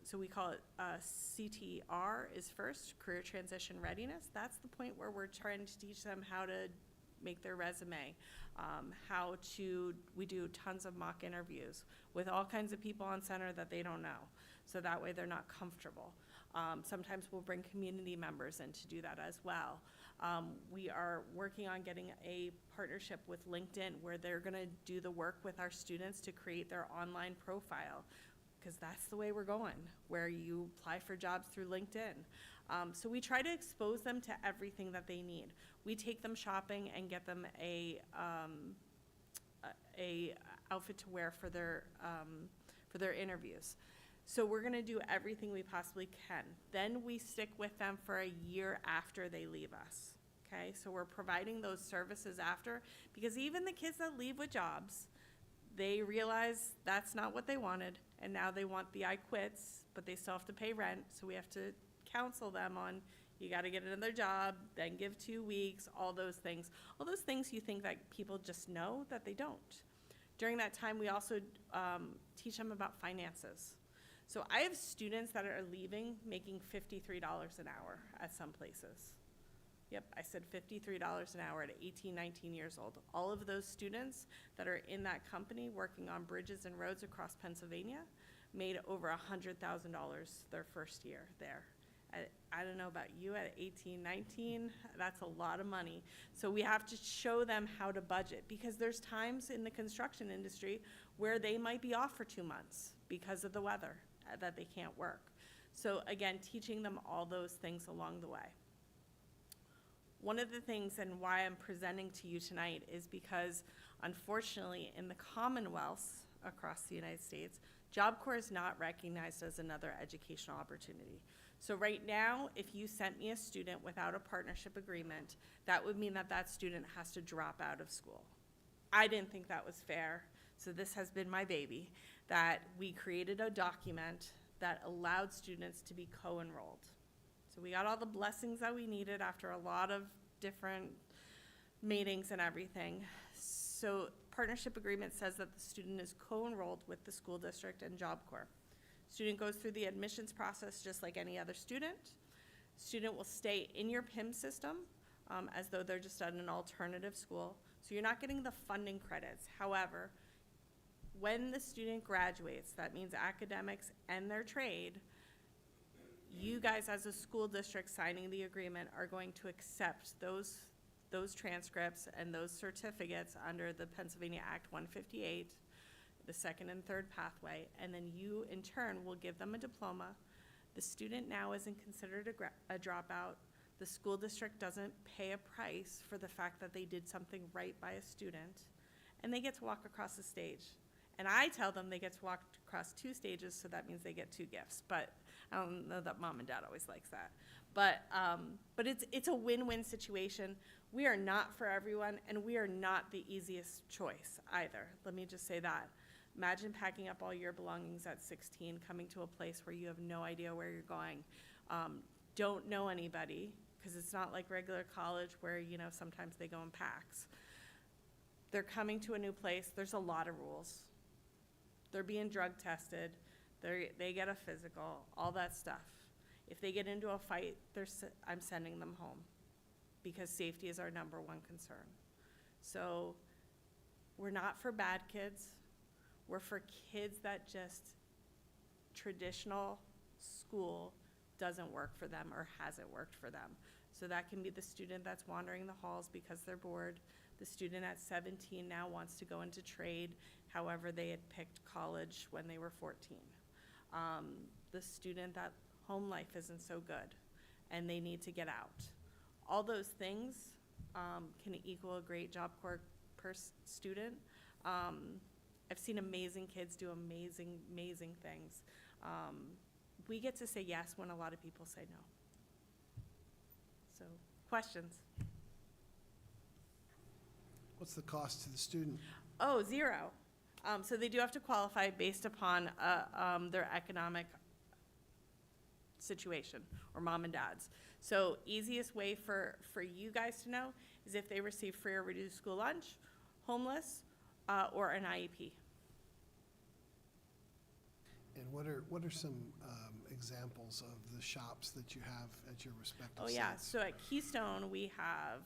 so we call it CTR is first, career transition readiness. That's the point where we're trying to teach them how to make their resume, we do tons of mock interviews with all kinds of people on center that they don't know. So that way they're not comfortable. Sometimes we'll bring community members in to do that as well. We are working on getting a partnership with LinkedIn where they're gonna do the work with our students to create their online profile, because that's the way we're going, where you apply for jobs through LinkedIn. So we try to expose them to everything that they need. We take them shopping and get them a outfit to wear for their interviews. So we're gonna do everything we possibly can. Then we stick with them for a year after they leave us, okay? So we're providing those services after, because even the kids that leave with jobs, they realize that's not what they wanted, and now they want the I quits, but they still have to pay rent, so we have to counsel them on, you gotta get another job, then give 2 weeks, all those things. All those things you think that people just know, that they don't. During that time, we also teach them about finances. So I have students that are leaving making $53 an hour at some places. Yep, I said $53 an hour at 18, 19 years old. All of those students that are in that company working on bridges and roads across Pennsylvania made over $100,000 their first year there. I don't know about you, at 18, 19, that's a lot of money. So we have to show them how to budget, because there's times in the construction industry where they might be off for 2 months because of the weather, that they can't work. So again, teaching them all those things along the way. One of the things, and why I'm presenting to you tonight, is because unfortunately in the Commonwealths across the United States, Job Corps is not recognized as another educational opportunity. So right now, if you sent me a student without a partnership agreement, that would mean that that student has to drop out of school. I didn't think that was fair, so this has been my baby, that we created a document that allowed students to be co-enrolled. So we got all the blessings that we needed after a lot of different meetings and everything. So partnership agreement says that the student is co-enrolled with the school district and Job Corps. Student goes through the admissions process just like any other student. Student will stay in your PIM system as though they're just at an alternative school. So you're not getting the funding credits. However, when the student graduates, that means academics and their trade, you guys as a school district signing the agreement are going to accept those transcripts and those certificates under the Pennsylvania Act 158, the second and third pathway, and then you in turn will give them a diploma. The student now isn't considered a dropout. The school district doesn't pay a price for the fact that they did something right by a student, and they get to walk across the stage. And I tell them they get to walk across 2 stages, so that means they get 2 gifts. But I don't know that mom and dad always likes that. But it's a win-win situation. We are not for everyone, and we are not the easiest choice either. Let me just say that. Imagine packing up all your belongings at 16, coming to a place where you have no idea where you're going. Don't know anybody, because it's not like regular college where, you know, sometimes they go in packs. They're coming to a new place. There's a lot of rules. They're being drug tested. They get a physical, all that stuff. If they get into a fight, I'm sending them home, because safety is our #1 concern. So we're not for bad kids. We're for kids that just traditional school doesn't work for them or hasn't worked for them. So that can be the student that's wandering the halls because they're bored. The student at 17 now wants to go into trade, however they had picked college when they were 14. The student that home life isn't so good and they need to get out. All those things can equal a great Job Corps student. I've seen amazing kids do amazing, amazing things. We get to say yes when a lot of people say no. So, questions? What's the cost to the student? Oh, 0. So they do have to qualify based upon their economic situation, or mom and dad's. So easiest way for you guys to know is if they receive free or reduced school lunch, homeless, or an IEP. And what are some examples of the shops that you have at your respective Oh sites? yeah, so at Keystone, we have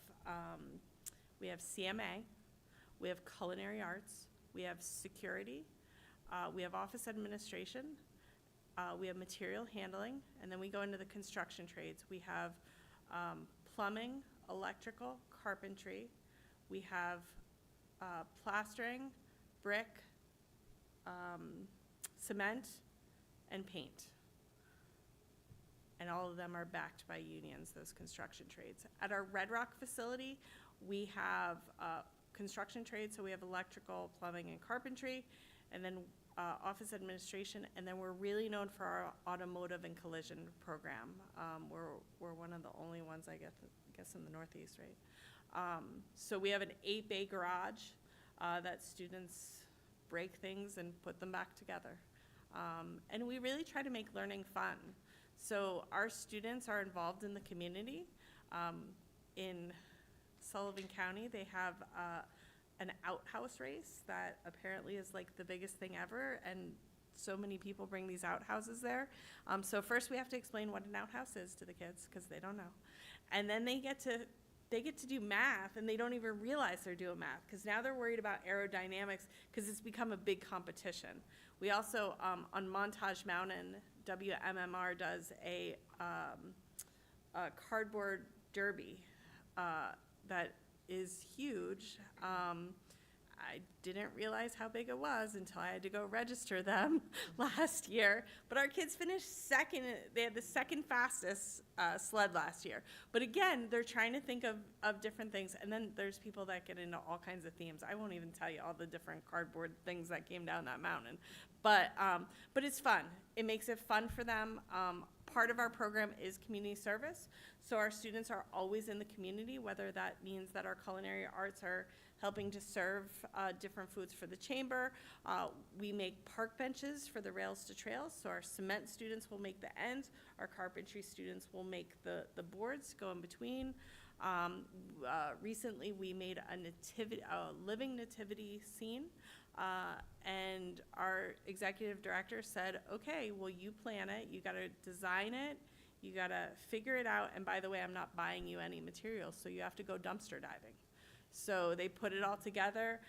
CMA, we have culinary arts, we have security, we have office administration, we have material handling, and then we go into the construction trades. We have plumbing, electrical, carpentry, we have plastering, brick, cement, and paint. And all of them are backed by unions, those construction trades. At our Red Rock facility, we have construction trades, so we have electrical, plumbing, and carpentry, and then office administration, and then we're really known for our automotive and collision program. We're one of the only ones, I guess in the Northeast, right? So we have an 8-bay garage that students break things and put them back together. And we really try to make learning fun. So our students are involved in the community. In Sullivan County, they have an outhouse race that apparently is like the biggest thing ever, and so many people bring these outhouses there. So first we have to explain what an outhouse is to the kids, because they don't know. And then they get to do math, and they don't even realize they're doing math, because now they're worried about aerodynamics, because it's become a big competition. We also, on Montage Mountain, WMMR does a cardboard derby that is huge. I didn't realize how big it was until I had to go register them last year. But our kids finished second. They had the second fastest sled last year. But again, they're trying to think of different things. And then there's people that get into all kinds of themes. I won't even tell you all the different cardboard things that came down that mountain. But it's fun. It makes it fun for them. Part of our program is community service. So our students are always in the community, whether that means that our culinary arts are helping to serve different foods for the chamber. We make park benches for the rails to trails, so our cement students will make the ends. Our carpentry students will make the boards go in between. Recently, we made a living nativity scene, and our executive director said, okay, well, you plan it, you gotta design it, you gotta figure it out, and by the way, I'm not buying you any materials, so you have to go dumpster diving. So they put it all together,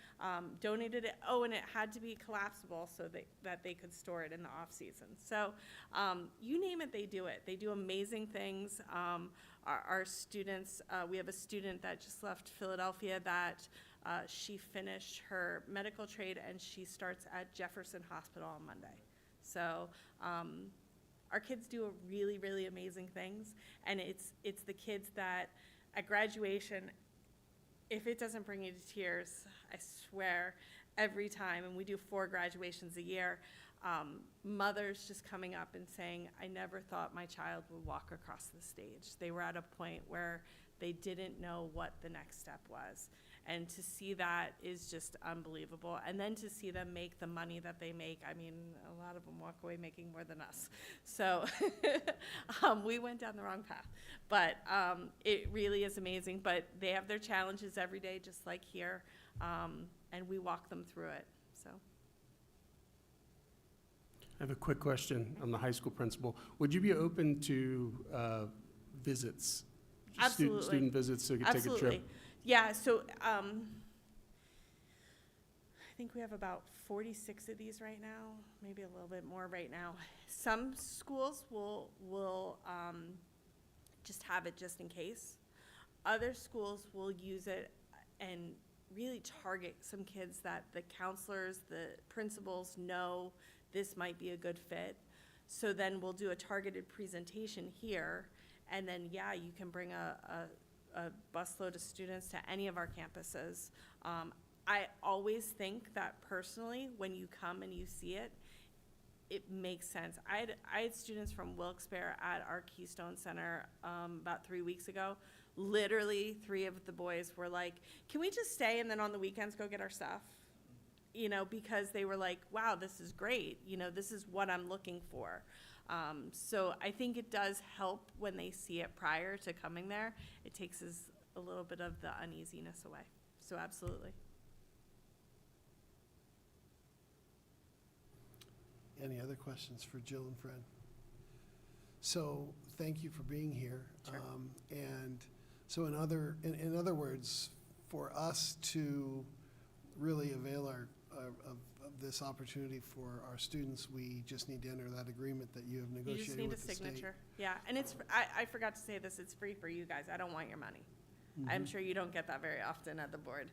donated it. Oh, and it had to be collapsible so that they could store it in the off season. So you name it, they do it. They do amazing things. Our students, we have a student that just left Philadelphia that she finished her medical trade, and she starts at Jefferson Hospital on Monday. So our kids do really, really amazing things, and it's the kids that at graduation, if it doesn't bring you to tears, I swear, every time, and we do 4 graduations a year, mothers just coming up and saying, I never thought my child would walk across the stage. They were at a point where they didn't know what the next step was. And to see that is just unbelievable. And then to see them make the money that they make, I mean, a lot of them walk away making more than us. So we went down the wrong path. But it really is amazing. But they have their challenges every day, just like here. And we walk them through it, so. I have a quick question. I'm the high school principal. Would you be open to visits? Just Absolutely. Student visits, so you could take a Absolutely. trip? Yeah, so I think we have about 46 of these right now, maybe a little bit more right now. Some schools will just have it just in case. Other schools will use it and really target some kids that the counselors, the principals know this might be a good fit. So then we'll do a targeted presentation here, and then, yeah, you can bring a busload of students to any of our campuses. I always think that personally, when you come and you see it, it makes sense. I had students from Wilkes-Barre at our Keystone Center about 3 weeks ago. Literally, 3 of the boys were like, can we just stay and then on the weekends go get our stuff? you know, because they were like, wow, this is great. You know, this is what I'm looking for. So I think it does help when they see it prior to coming there. It takes us a little bit of the uneasiness away. So absolutely. Any other questions for Jill and Fred? So, thank you for being here. Sure. And so in other words, for us to really avail of this opportunity for our students, we just need to enter that agreement that you have You negotiated just need a with the state. signature. Yeah, and I forgot to say this, it's free for you guys. I don't want your money. I'm sure you don't get that very often at the board.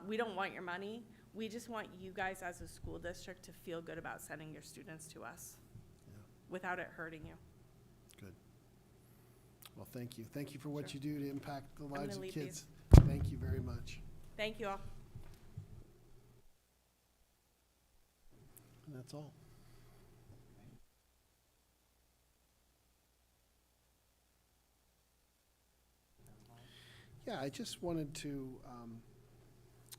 We don't want your money. We just want you guys as a school district to feel good about sending your students to us Yeah. without it hurting you. Good. Well, thank you. Thank you for what Sure. you do to impact the gonna lives of leave kids. Thank you very much. Thank you all. And that's all. Yeah, I just wanted to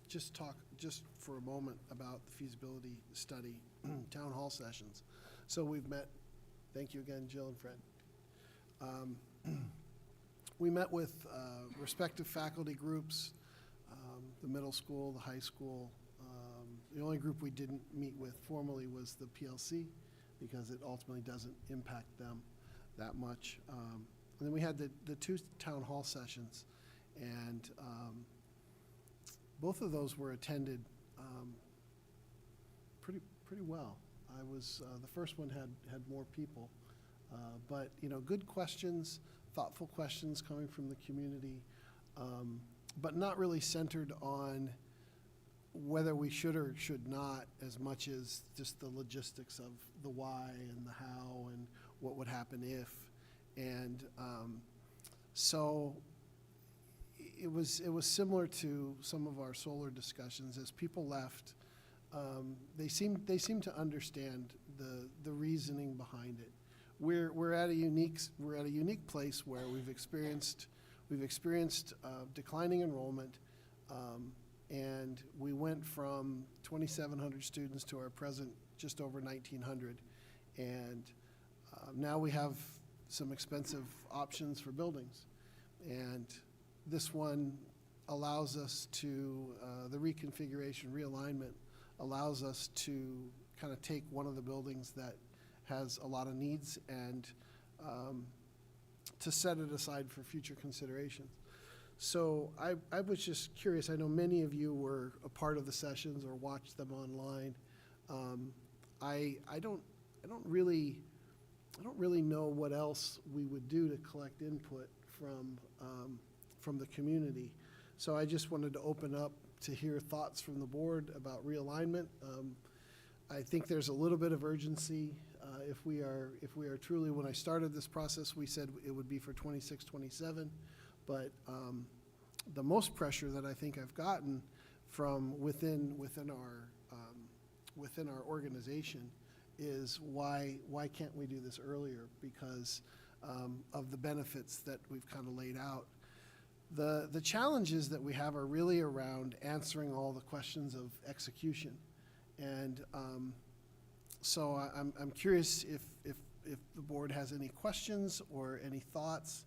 just talk just for a moment about the feasibility study, town hall sessions. So we've met, thank you again, Jill and Fred. We met with respective faculty groups, the middle school, the high school. The only group we didn't meet with formally was the PLC, because it ultimately doesn't impact them that much. And then we had the two town hall sessions, and both of those were attended pretty well. I was the first one had more people, but you know, good questions, thoughtful questions coming from the community, but not really centered on whether we should or should not, as much as just the logistics of the why and the how and what would happen if. And so it was similar to some of our solar discussions. As people left, they seem to understand the reasoning behind it. We're at a unique place where we've experienced declining enrollment, and we went from 2,700 students to our present just over 1,900, and now we have some expensive options for buildings, and this one allows us to, the reconfiguration, realignment, allows us to kind of take one of the buildings that has a lot of needs and to set it aside for future considerations. So I was just curious, I know many of you were a part of the sessions or watched them online. I don't really know what else we would do to collect input from the community. So I just wanted to open up to hear thoughts from the board about realignment. I think there's a little bit of urgency. If we are truly, when I started this process, we said it would be for 26, 27, but the most pressure that I think I've gotten from within our organization is why can't we do this earlier? Because of the benefits that we've kind of laid out. The challenges that we have are really around answering all the questions of execution. And so I'm curious if the board has any questions or any thoughts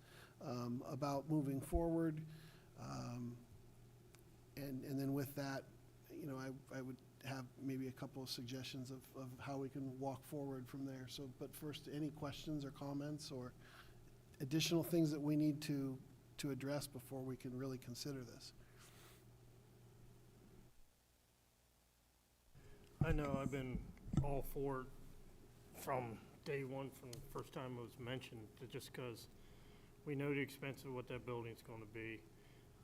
about moving forward. And then with that, you know, I would have maybe a couple of suggestions of how we can walk forward from there. So, but first, any questions or comments or additional things that we need to address before we can really consider this? I know I've been all for it from day one, from the first time it was mentioned, just because we know the expense of what that building's going to be.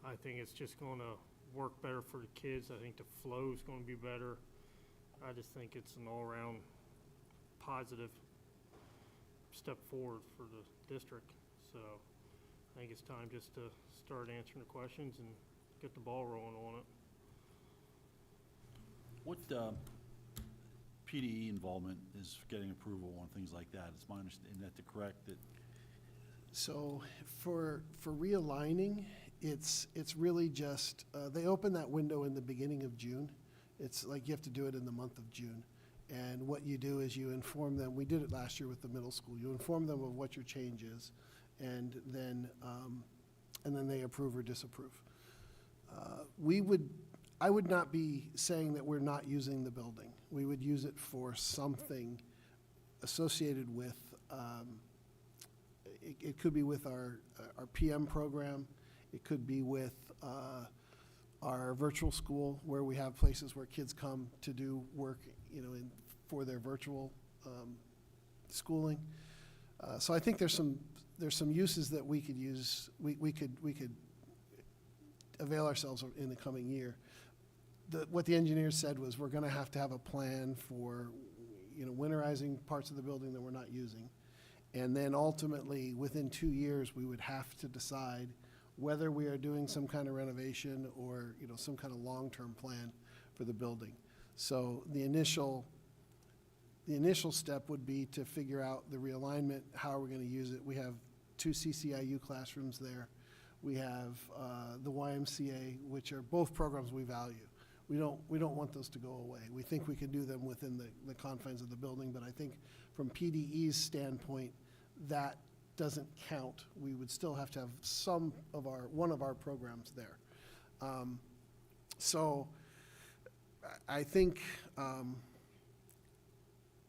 I think it's just going to work better for the kids. I think the flow is going to be better. I just think it's an all-around positive step forward for the district. So I think it's time just to start answering the questions and get the ball rolling on it. What PDE involvement is getting approval on things like that? Is my understanding that correct? That So for realigning, it's really just, they opened that window in the beginning of June, It's like you have to do it in the month of June. And what you do is you inform them, we did it last year with the middle school, you inform them of what your change is, and then they approve or disapprove. I would not be saying that we're not using the building. We would use it for something associated with, it could be with our PM program, it could be with our virtual school, where we have places where kids come to do work, for their virtual schooling. So I think there's some uses that we could use, we could avail ourselves of in the coming year. What the engineers said was we're gonna have to have a plan for, winterizing parts of the building that we're not using. And then ultimately, within 2 years, we would have to decide whether we are doing some kind of renovation or, some kind of long-term plan for the building. So the initial step would be to figure out the realignment, how are we gonna use it. We have 2 CCIU classrooms there. We have the YMCA, which are both programs we value. We don't want those to go away. We think we can do them within the confines of the building, but I think from PDE's standpoint, that doesn't count. We would still have to have one of our programs there. So I think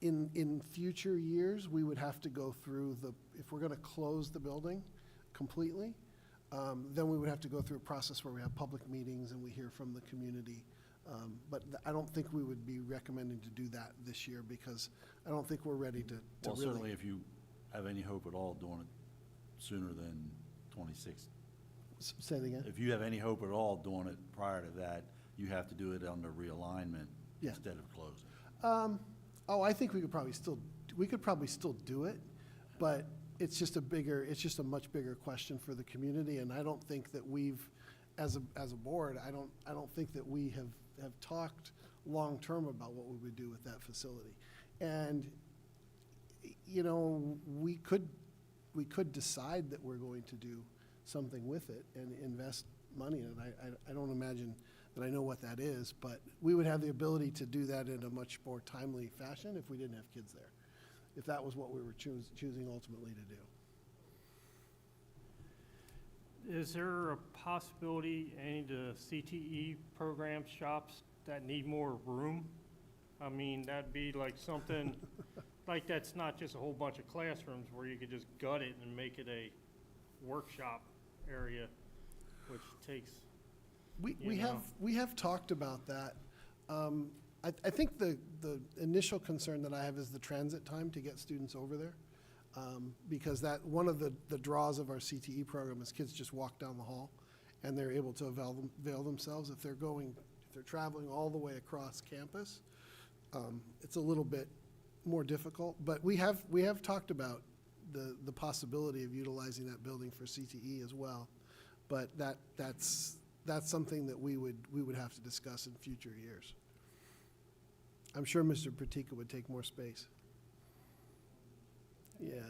in future years, we would have to go through if we're gonna close the building completely, then we would have to go through a process where we have public meetings and we hear from the community. But I don't think we would be recommending to do that this year, because I don't think we're ready to Well, really. certainly if you have any hope at all doing it sooner than 26. Say it again? If you have any hope at all doing it prior to that, you have to do it under realignment Yeah. instead of closing. I think we could probably still do it, but it's just a much bigger question for the community, and I don't think that as a board, I don't think that we have talked long-term about what we would do with that facility. And, we could decide that we're going to do something with it and invest money in it. I don't imagine that I know what that is, but we would have the ability to do that in a much more timely fashion if we didn't have kids there, if that was what we were choosing ultimately to do. Is there a possibility any of the CTE program shops that need more room? I mean, that'd be like something, like that's not just a whole bunch of classrooms where you could just gut it and make it a workshop area, which takes, We have talked about that. I think the initial concern that I have is the transit time to get students over there. Because one of the draws of our CTE program is kids just walk down the hall and they're able to avail themselves. If they're traveling all the way across campus, it's a little bit more difficult. But we have talked about the possibility of utilizing that building for CTE as well. But that's something that we would have to discuss in future years. I'm sure Mr. Pratika would take more space. Yeah,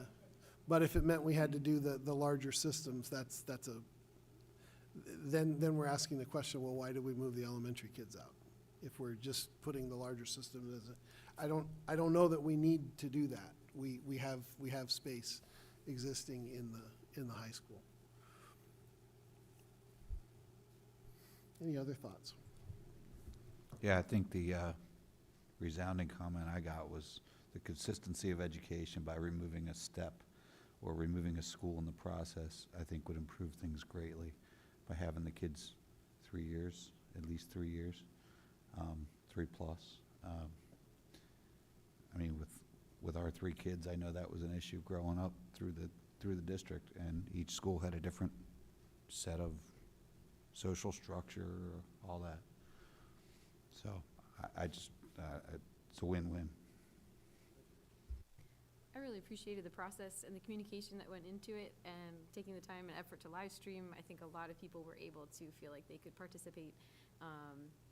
but if it meant we had to do the larger systems, then we're asking the question, well, why do we move the elementary kids out? If we're just putting the larger system I don't know that we need to do that. We have space existing in the high school. Any other thoughts? Yeah, I think the resounding comment I got was the consistency of education by removing a step or removing a school in the process, I think would improve things greatly by having the kids 3 years, at least 3 years, 3 plus. I mean, with our 3 kids, I know that was an issue growing up through the district, and each school had a different set of social structure, all that. So it's a win-win. I really appreciated the process and the communication that went into it and taking the time and effort to live stream. I think a lot of people were able to feel like they could participate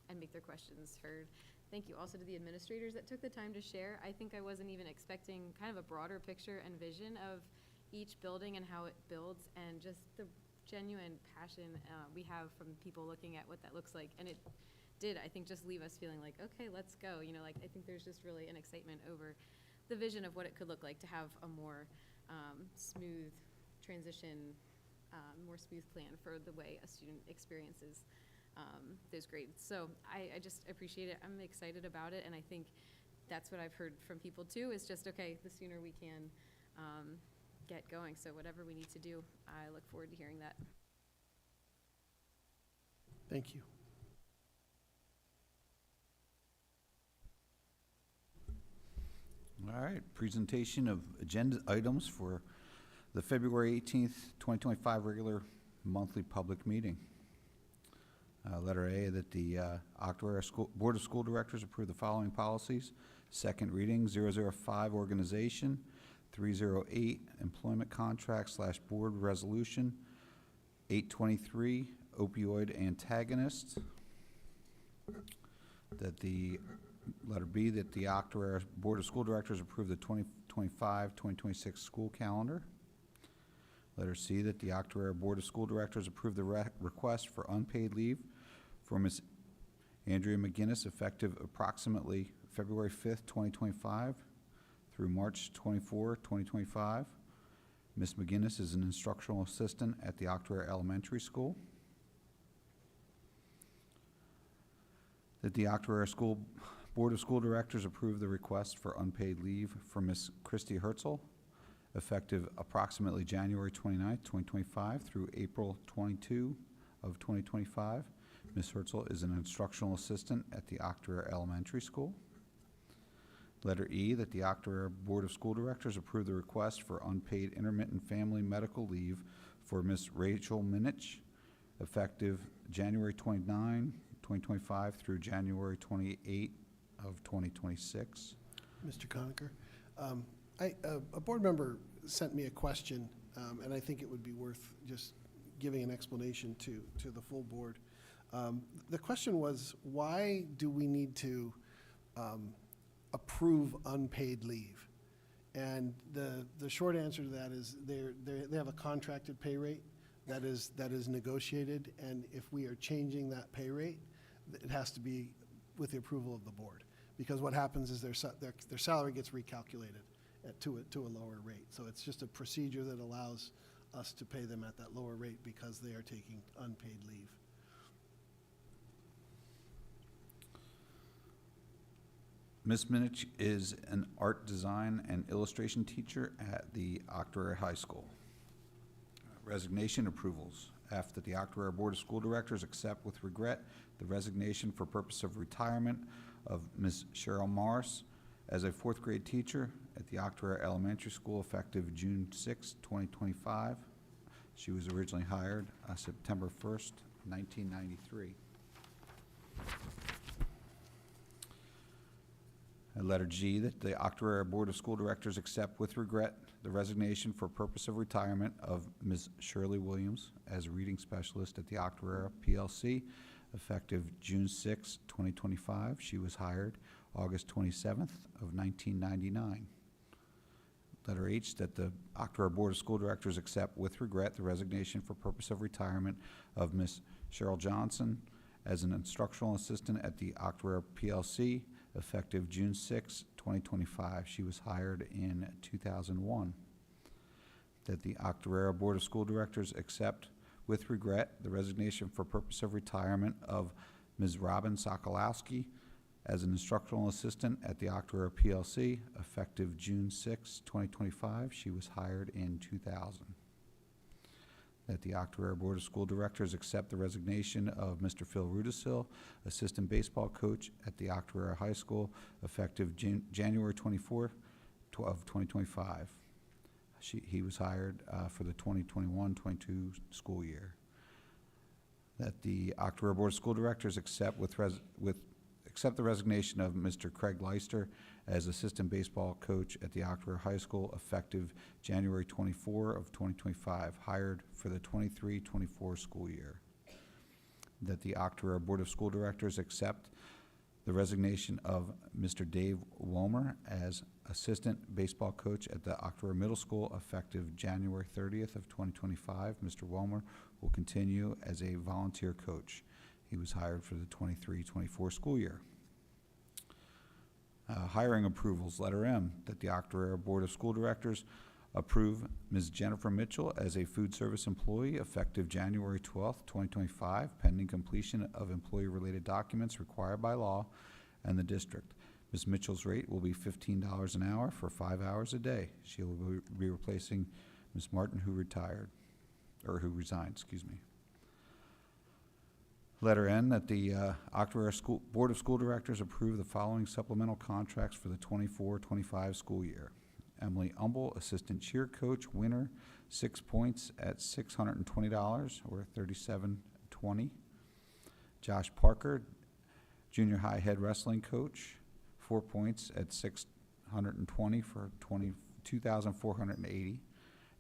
and make their questions heard. Thank you also to the administrators that took the time to share. I think I wasn't even expecting kind of a broader picture and vision of each building and how it builds, and just the genuine passion we have from people looking at what that looks like. And did, I think, just leave us feeling like, okay, let's go. You know, like, I think there's just really an excitement over the vision of what it could look like to have a more smooth transition, more smooth plan for the way a student experiences those grades. So I just appreciate it. I'm excited about it, and I think that's what I've heard from people too, is just, okay, the sooner we can get going. So whatever we need to do, I look forward to hearing that. Thank you. All right, presentation of agenda items for the February 18th, 2025 regular monthly public meeting. Letter A, that the Octorara Board of School Directors approve the following policies. Second reading, 005 organization, 308 employment contract / board resolution, 823 opioid antagonist. That the letter B, that the Octorara Board of School Directors approve the 2025-2026 school calendar. Letter C, that the Octorara Board of School Directors approve the request for unpaid leave for Ms. Andrea McGinnis effective approximately February 5th, 2025 through March 24, 2025. Ms. McGinnis is an instructional assistant at the Octorara Elementary School. That the Octorara Board of School Directors approve the request for unpaid leave for Ms. Christy Herzl effective approximately January 29th, 2025 through April 22 of 2025. Ms. Herzl is an instructional assistant at the Octorara Elementary School. Letter E, that the Octorara Board of School Directors approve the request for unpaid intermittent family medical leave for Ms. Rachel Minich, effective January 29, 2025 through January 28 of 2026. Mr. Conacher, a board member sent me a question, and I think it would be worth just giving an explanation to the full board. The question was, why do we need to approve unpaid leave? And the short answer to that is they have a contracted pay rate that is negotiated, and if we are changing that pay rate, it has to be with the approval of the board. Because what happens is their salary gets recalculated to a lower rate. So it's just a procedure that allows us to pay them at that lower rate because they are taking unpaid leave. Ms. Minich is an art design and illustration teacher at the Octorara High School. Resignation approvals. F, that the Octorara Board of School Directors accept with regret the resignation for purpose of retirement of Ms. Cheryl Morris as a fourth grade teacher at the Octorara Elementary School effective June 6, 2025. She was originally hired September 1st, 1993. And letter G, that the Octorara Board of School Directors accept with regret the resignation for purpose of retirement of Ms. Shirley Williams as a reading specialist at the Octorara PLC effective June 6, 2025. She was hired August 27th of 1999. Letter H, that the Octorara Board of School Directors accept with regret the resignation for purpose of retirement of Ms. Cheryl Johnson as an instructional assistant at the Octorara PLC effective June 6, 2025. She was hired in 2001. That the Octorara Board of School Directors accept with regret the resignation for purpose of retirement of Ms. Robin Sokolowski as an instructional assistant at the Octorara PLC effective June 6, 2025. She was hired in 2000. That the Octorara Board of School Directors accept the resignation of Mr. Phil Rudisil, assistant baseball coach at the Octorara High School, effective January 24th of 2025. He was hired for the 2021-22 school year. That the Octorara Board of School Directors accept accept the resignation of Mr. Craig Leister as assistant baseball coach at the Octorara High School, effective January 24 of 2025, hired for the 23-24 school year. That the Octorara Board of School Directors accept the resignation of Mr. Dave Womer as assistant baseball coach at the Octorara Middle School, effective January 30th of 2025. Mr. Womer will continue as a volunteer coach. He was hired for the 23-24 school year. Hiring approvals, letter M, that the Octorara Board of School Directors approve Ms. Jennifer Mitchell as a food service employee effective January 12th, 2025, pending completion of employee-related documents required by law and the district. Ms. Mitchell's rate will be $15 an hour for 5 hours a day. She will be replacing Ms. Martin, who resigned, excuse me. Letter N, that the Octorara Board of School Directors approve the following supplemental contracts for the 24-25 school year. Emily Umble, Assistant Cheer Coach, winner, 6 points at $620 or $37.20. Josh Parker, Junior High Head Wrestling Coach, 4 points at $620 for $22,480.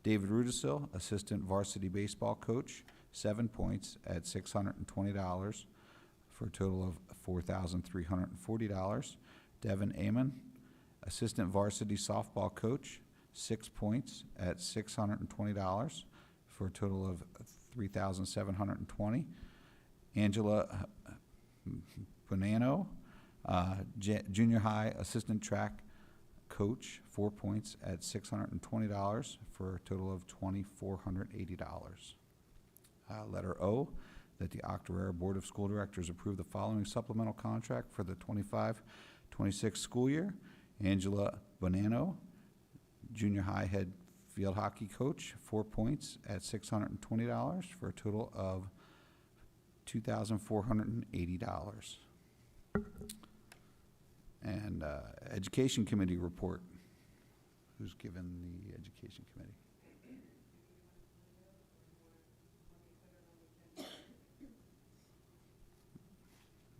David Rudisil, Assistant Varsity Baseball Coach, 7 points at $620 for a total of $4,340. Devin Amon, Assistant Varsity Softball Coach, 6 points at $620 for a total of $3,720. Angela Bonanno, Junior High Assistant Track Coach, 4 points at $620 for a total of $2,480. Letter O, that the Octorara Board of School Directors approve the following supplemental contract for the 25-26 school year. Angela Bonanno, Junior High Head Field Hockey Coach, 4 points at $620 for a total of $2,480. And Education Committee report. Who's given the Education Committee?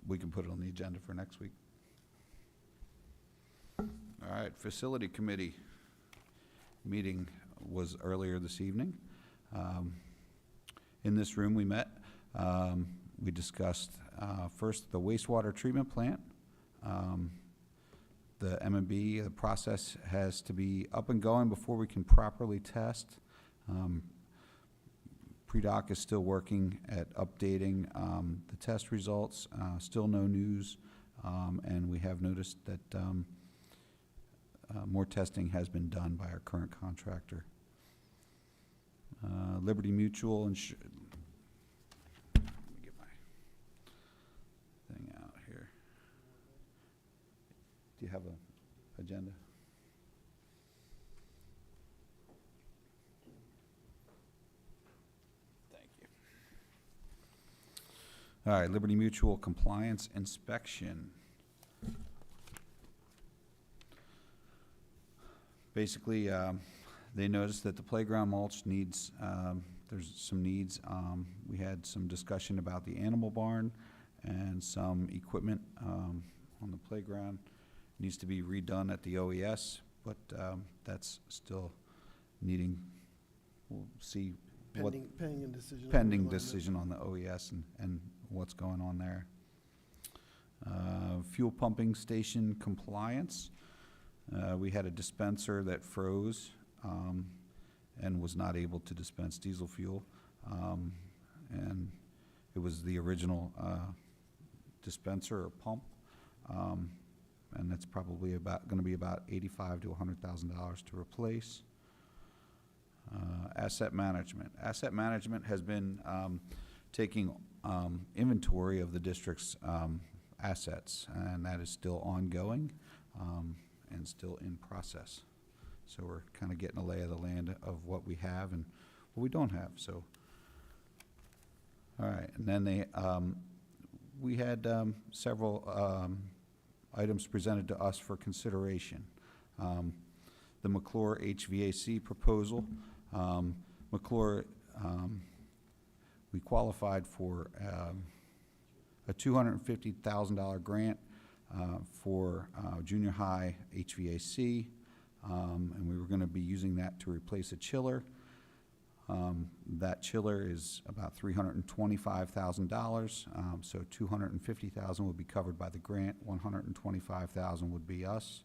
We can put it on the agenda for next week. All right, Facility Committee meeting was earlier this evening. In this room we met. We discussed first the wastewater treatment plant. The M&B, the process has to be up and going before we can properly test. Pre-Doc is still working at updating the test results. Still no news, and we have noticed that more testing has been done by our current contractor. Liberty Mutual let me get my thing out here. Do you have an agenda? Thank you. All right, Liberty Mutual compliance inspection. Basically, they noticed that the playground mulch needs, there's some needs. We had some discussion about the animal barn and some equipment on the playground. Needs to be redone at the OES, but that's still needing, we'll see what. Pending a decision. Pending decision on the OES and what's going on there. Fuel pumping station compliance. We had a dispenser that froze and was not able to dispense diesel fuel. And it was the original dispenser or pump. And that's probably going to be about $85,000 to $100,000 to replace. Asset management. Asset management has been taking inventory of the district's assets, and that is still ongoing and still in process. So we're kind of getting a lay of the land of what we have and what we don't have. So, all right, and then we had several items presented to us for consideration. The McClure HVAC proposal. McClure, we qualified for a $250,000 grant for junior high HVAC, and we were going to be using that to replace a chiller. That chiller is about $325,000, so $250,000 would be covered by the grant, $125,000 would be us,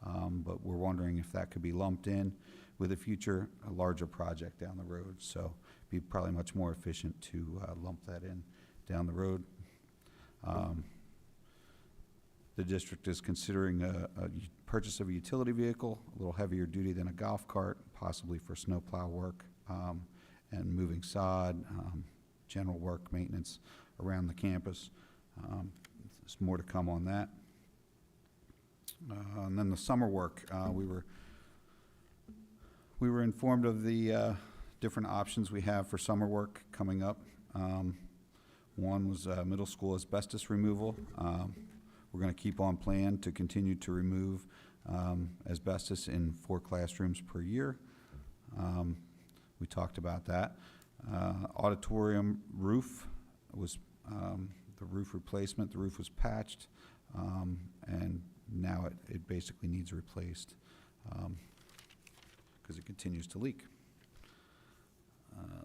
but we're wondering if that could be lumped in with a future, a larger project down the road. So it'd be probably much more efficient to lump that in down the road. The district is considering a purchase of a utility vehicle, a little heavier duty than a golf cart, possibly for snowplow work, and moving sod, general work, maintenance around the campus. There's more to come on that. And then the summer work, we were informed of the different options we have for summer work coming up. One was middle school asbestos removal. We're going to keep on plan to continue to remove asbestos in 4 classrooms per year. We talked about that. Auditorium roof was the roof replacement. The roof was patched, and now it basically needs replaced because it continues to leak.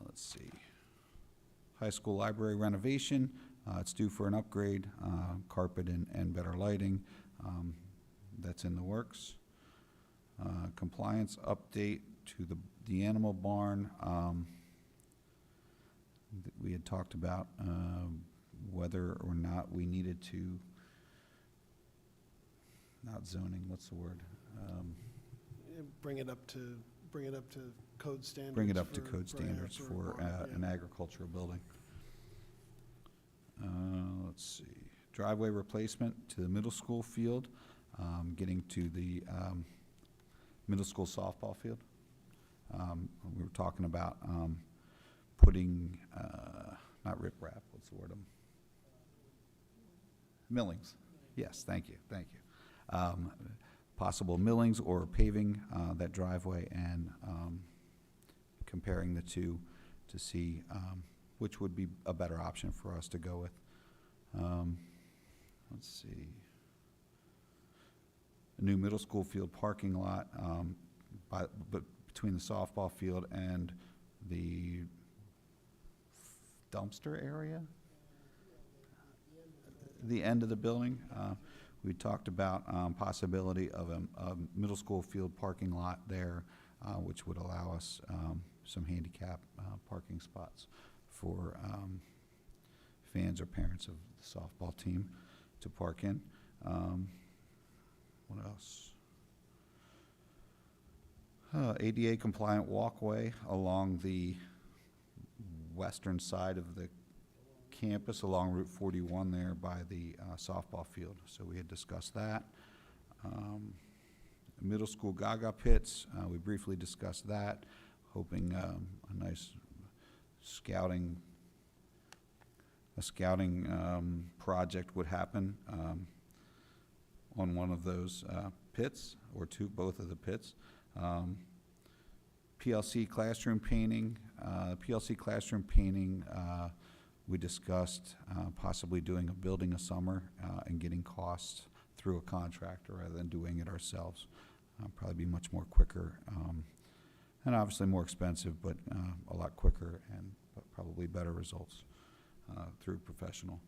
Let's see. High school library renovation. It's due for an upgrade, carpet and better lighting. That's in the works. Compliance update to the animal barn. We had talked about whether or not we needed to, not zoning, what's the word? Bring it up to code standards. Bring it up to code for standards for an agricultural building. Let's see, driveway replacement to the middle school field, getting to the middle school softball field. We were talking about putting, not riprap, what's the word? Millings. Yes, thank you. Possible millings or paving that driveway, and comparing the two to see which would be a better option for us to go with. Let's see. A new middle school field parking lot, but between the softball field and the dumpster area? The end of the building. We talked about possibility of a middle school field parking lot there, which would allow us some handicap parking spots for fans or parents of the softball team to park in. What else? ADA compliant walkway along the western side of the campus, along Route 41 there by the softball field. So we had discussed that. Middle school Gaga pits, we briefly discussed that, hoping a nice scouting project would happen on one of those pits, or both of the pits. PLC classroom painting. We discussed possibly doing a building a summer and getting costs through a contractor rather than doing it ourselves. Probably be much more quicker and obviously more expensive, but a lot quicker and probably better results through professional.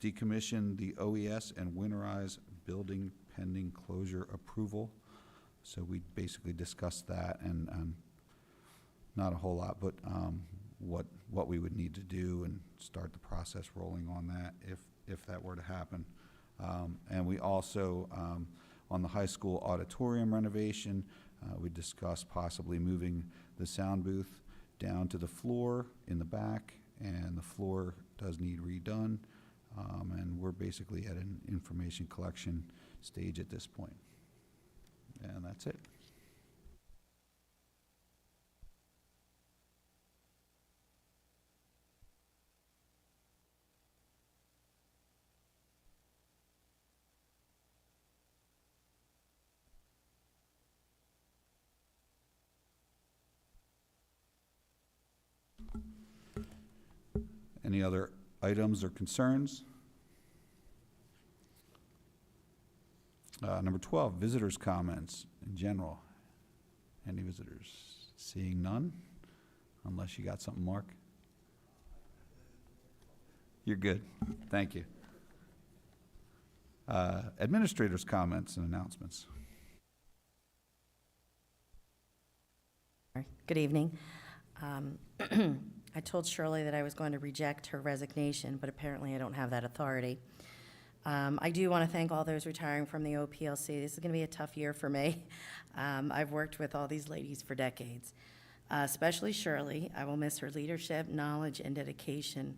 Decommission the OES and winterize building pending closure approval. So we basically discussed that, and not a whole lot, but what we would need to do and start the process rolling on that if that were to happen. And we also, on the high school auditorium renovation, we discussed possibly moving the sound booth down to the floor in the back, and the floor does need redone. And we're basically at an information collection stage at this point. And that's it. Any other items or concerns? Number 12, visitors' comments in general. Any visitors? Seeing none, unless you got something, Mark? You're good. Thank you. Administrators' comments and announcements. Good evening. I told Shirley that I was going to reject her resignation, but apparently I don't have that authority. I do want to thank all those retiring from the OPLC. This is going to be a tough year for me. I've worked with all these ladies for decades, especially Shirley. I will miss her leadership, knowledge, and dedication.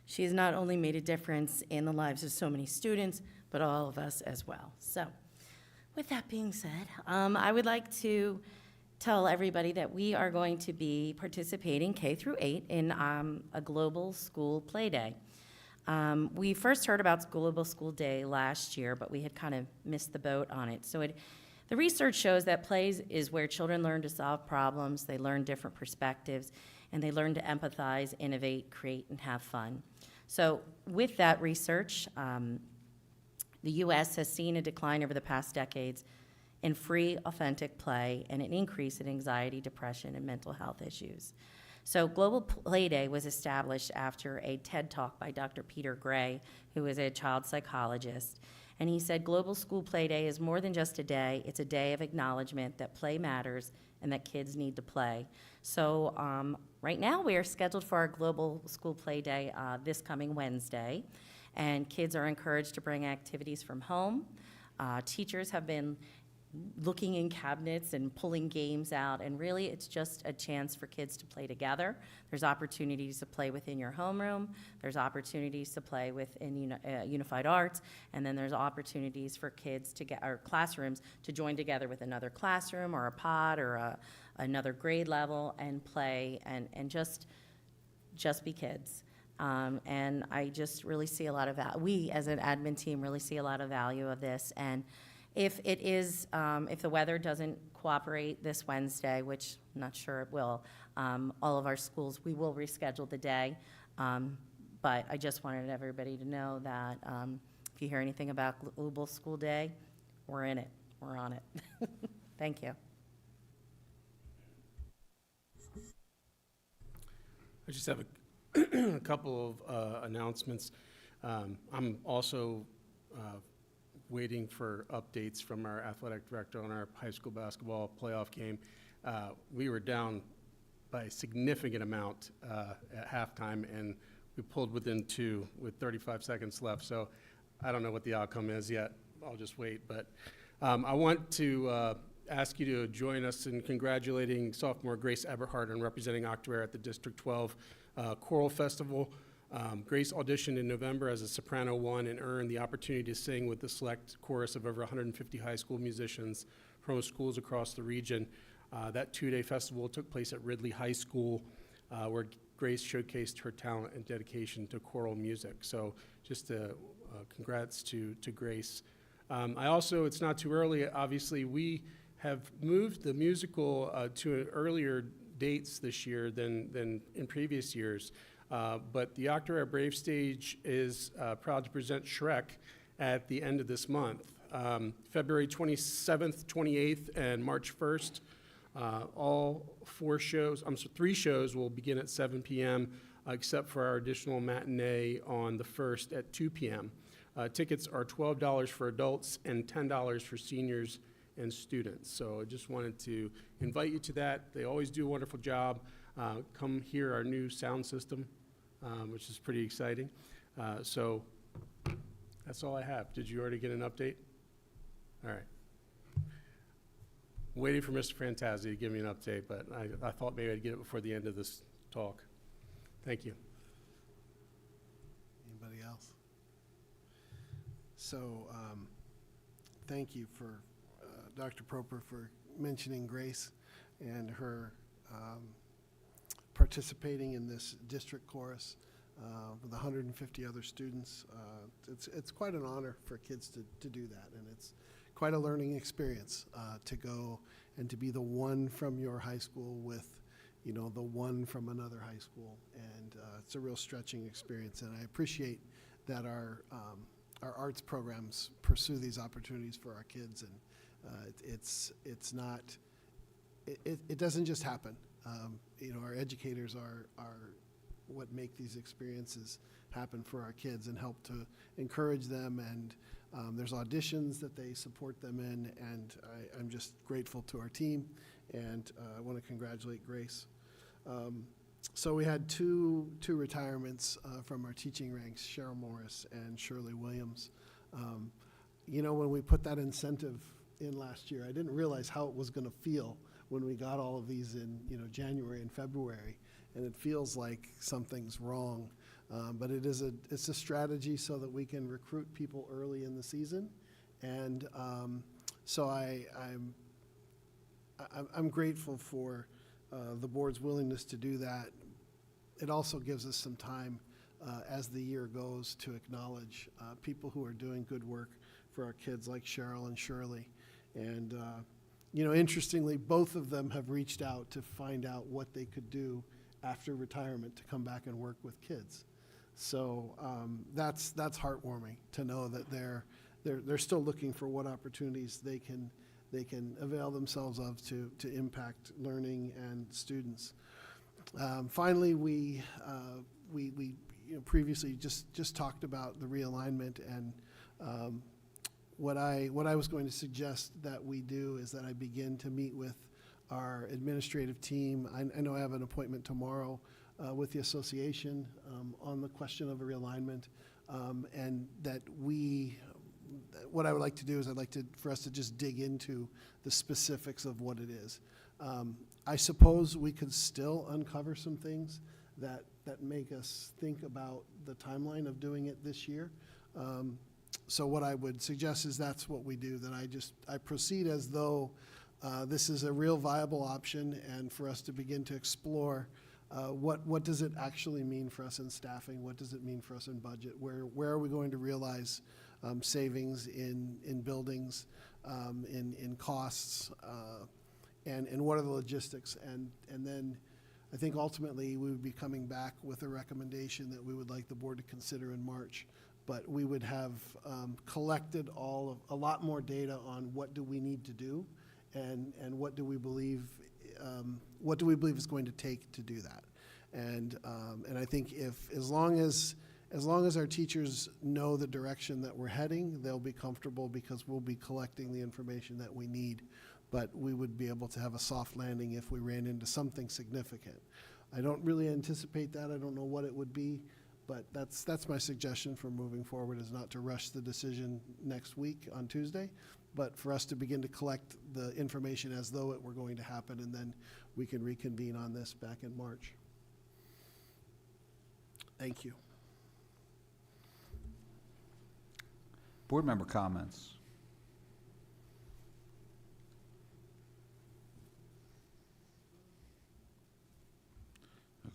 She has not only made a difference in the lives of so many students, but all of us as well. So, with that being said, I would like to tell everybody that we are going to be participating K through 8 in a global school play day. We first heard about Global School Day last year, but we had kind of missed the boat on it. So the research shows that plays is where children learn to solve problems, they learn different perspectives, and they learn to empathize, innovate, create, and have fun. So with that research, the U.S. has seen a decline over the past decades in free, authentic play and an increase in anxiety, depression, and mental health issues. So Global Play Day was established after a TED Talk by Dr. Peter Gray, who is a child psychologist. And he said, Global School Play Day is more than just a day. It's a day of acknowledgement that play matters and that kids need to play. So right now we are scheduled for our Global School Play Day this coming Wednesday. And kids are encouraged to bring activities from home. Teachers have been looking in cabinets and pulling games out, and really it's just a chance for kids to play together. There's opportunities to play within your homeroom, there's opportunities to play within Unified Arts, and then there's opportunities for kids to get, or classrooms, to join together with another classroom or a pod or another grade level and play and just be kids. And I just really see a lot of we as an admin team really see a lot of value of this. And if it is, if the weather doesn't cooperate this Wednesday, which I'm not sure it will, all of our schools, we will reschedule the day. But I just wanted everybody to know that if you hear anything about Global School Day, we're in it, we're on it. Thank you. I just have a couple of announcements. I'm also waiting for updates from our athletic director on our high school basketball playoff game. We were down by a significant amount at halftime, and we pulled within 2 with 35 seconds left. So I don't know what the outcome is yet. I'll just wait. But I want to ask you to join us in congratulating sophomore Grace Eberhardt on representing Octorara at the District 12 Choral Festival. Grace auditioned in November as a soprano 1 and earned the opportunity to sing with the select chorus of over 150 high school musicians from schools across the region. That 2-day festival took place at Ridley High School, where Grace showcased her talent and dedication to choral music. So just congrats to Grace. I also, it's not too early, obviously, we have moved the musical to earlier dates this year than in previous years. But the Octorara Brave Stage is proud to present Shrek at the end of this month. February 27th, 28th, and March 1st. All 3 shows will begin at 7 p.m., except for our additional matinee on the 1st at 2 p.m. Tickets are $12 for adults and $10 for seniors and students. So I just wanted to invite you to that. They always do a wonderful job. Come hear our new sound system, which is pretty exciting. So that's all I have. Did you already get an update? All right. Waiting for Mr. Frantazzi to give me an update, but I thought maybe I'd get it before the end of this talk. Thank you. Anybody else? So thank you for Dr. Proper for mentioning Grace and her participating in this district chorus with 150 other students. It's quite an honor for kids to do that, and it's quite a learning experience to go and to be the one from your high school with, you know, the one from another high school, and it's a real stretching experience. And I appreciate that our arts programs pursue these opportunities for our kids, and it doesn't just happen. You know, our educators are what make these experiences happen for our kids and help to encourage them, and there's auditions that they support them in, and I'm just grateful to our team, and I want to congratulate Grace. So we had two retirements from our teaching ranks, Cheryl Morris and Shirley Williams. You know, when we put that incentive in last year, I didn't realize how it was going to feel when we got all of these in, you know, January and February, and it feels like something's wrong. But it's a strategy so that we can recruit people early in the season, and so I'm grateful for the board's willingness to do that. It also gives us some time as the year goes to acknowledge people who are doing good work for our kids like Cheryl and Shirley. And, you know, interestingly, both of them have reached out to find out what they could do after retirement to come back and work with kids. So that's heartwarming to know that they're still looking for what opportunities they can avail themselves of to impact learning and students. Finally, we you know, previously just talked about the realignment, and what I was going to suggest that we do is that I begin to meet with our administrative team. I know I have an appointment tomorrow with the association on the question of a realignment, and that what I would like to do is for us to just dig into the specifics of what it is. I suppose we could still uncover some things that make us think about the timeline of doing it this year. So what I would suggest is that's what we do, that I proceed as though this is a real viable option, and for us to begin to explore what does it actually mean for us in staffing, what does it mean for us in budget, where are we going to realize savings in buildings, in costs, and what are the logistics, and then I think ultimately we would be coming back with a recommendation that we would like the board to consider in March. But we would have collected a lot more data on what do we need to do, and what do we believe is going to take to do that. And I think as long as our teachers know the direction that we're heading, they'll be comfortable, because we'll be collecting the information that we need. But we would be able to have a soft landing if we ran into something significant. I don't really anticipate that. I don't know what it would be, but that's my suggestion for moving forward, is not to rush the decision next week on Tuesday, but for us to begin to collect the information as though it were going to happen, and then we can reconvene on this back in March. Thank you. Board member comments.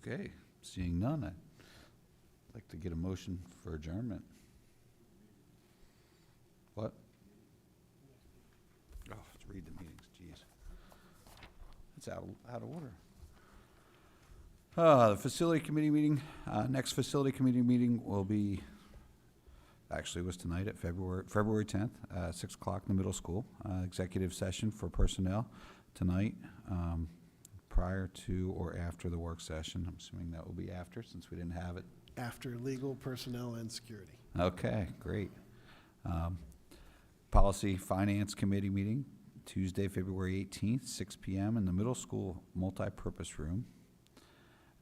Okay, seeing none, I'd like to get a motion for adjournment. What? Oh, let's read the meetings, jeez. It's out of order. The facility committee meeting, next facility committee meeting will be, actually it was tonight at February 10th, 6 o'clock in the middle school. Executive session for personnel tonight, prior to or after the work session. I'm assuming that will be after, since we didn't have it. After legal, personnel, and security. Okay, great. Policy Finance Committee meeting, Tuesday, February 18th, 6 p.m. in the middle school multi-purpose room.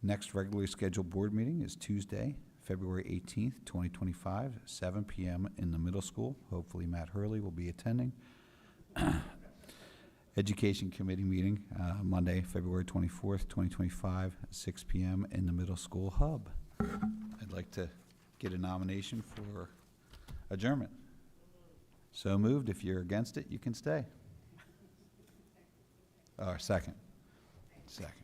Next regularly scheduled board meeting is Tuesday, February 18th, 2025, 7 p.m. in the middle school. Hopefully Matt Hurley will be attending. Education Committee meeting, Monday, February 24th, 2025, 6 p.m. in the middle school hub. I'd like to get a nomination for adjournment. So moved. If you're against it, you can stay. Or second. Second.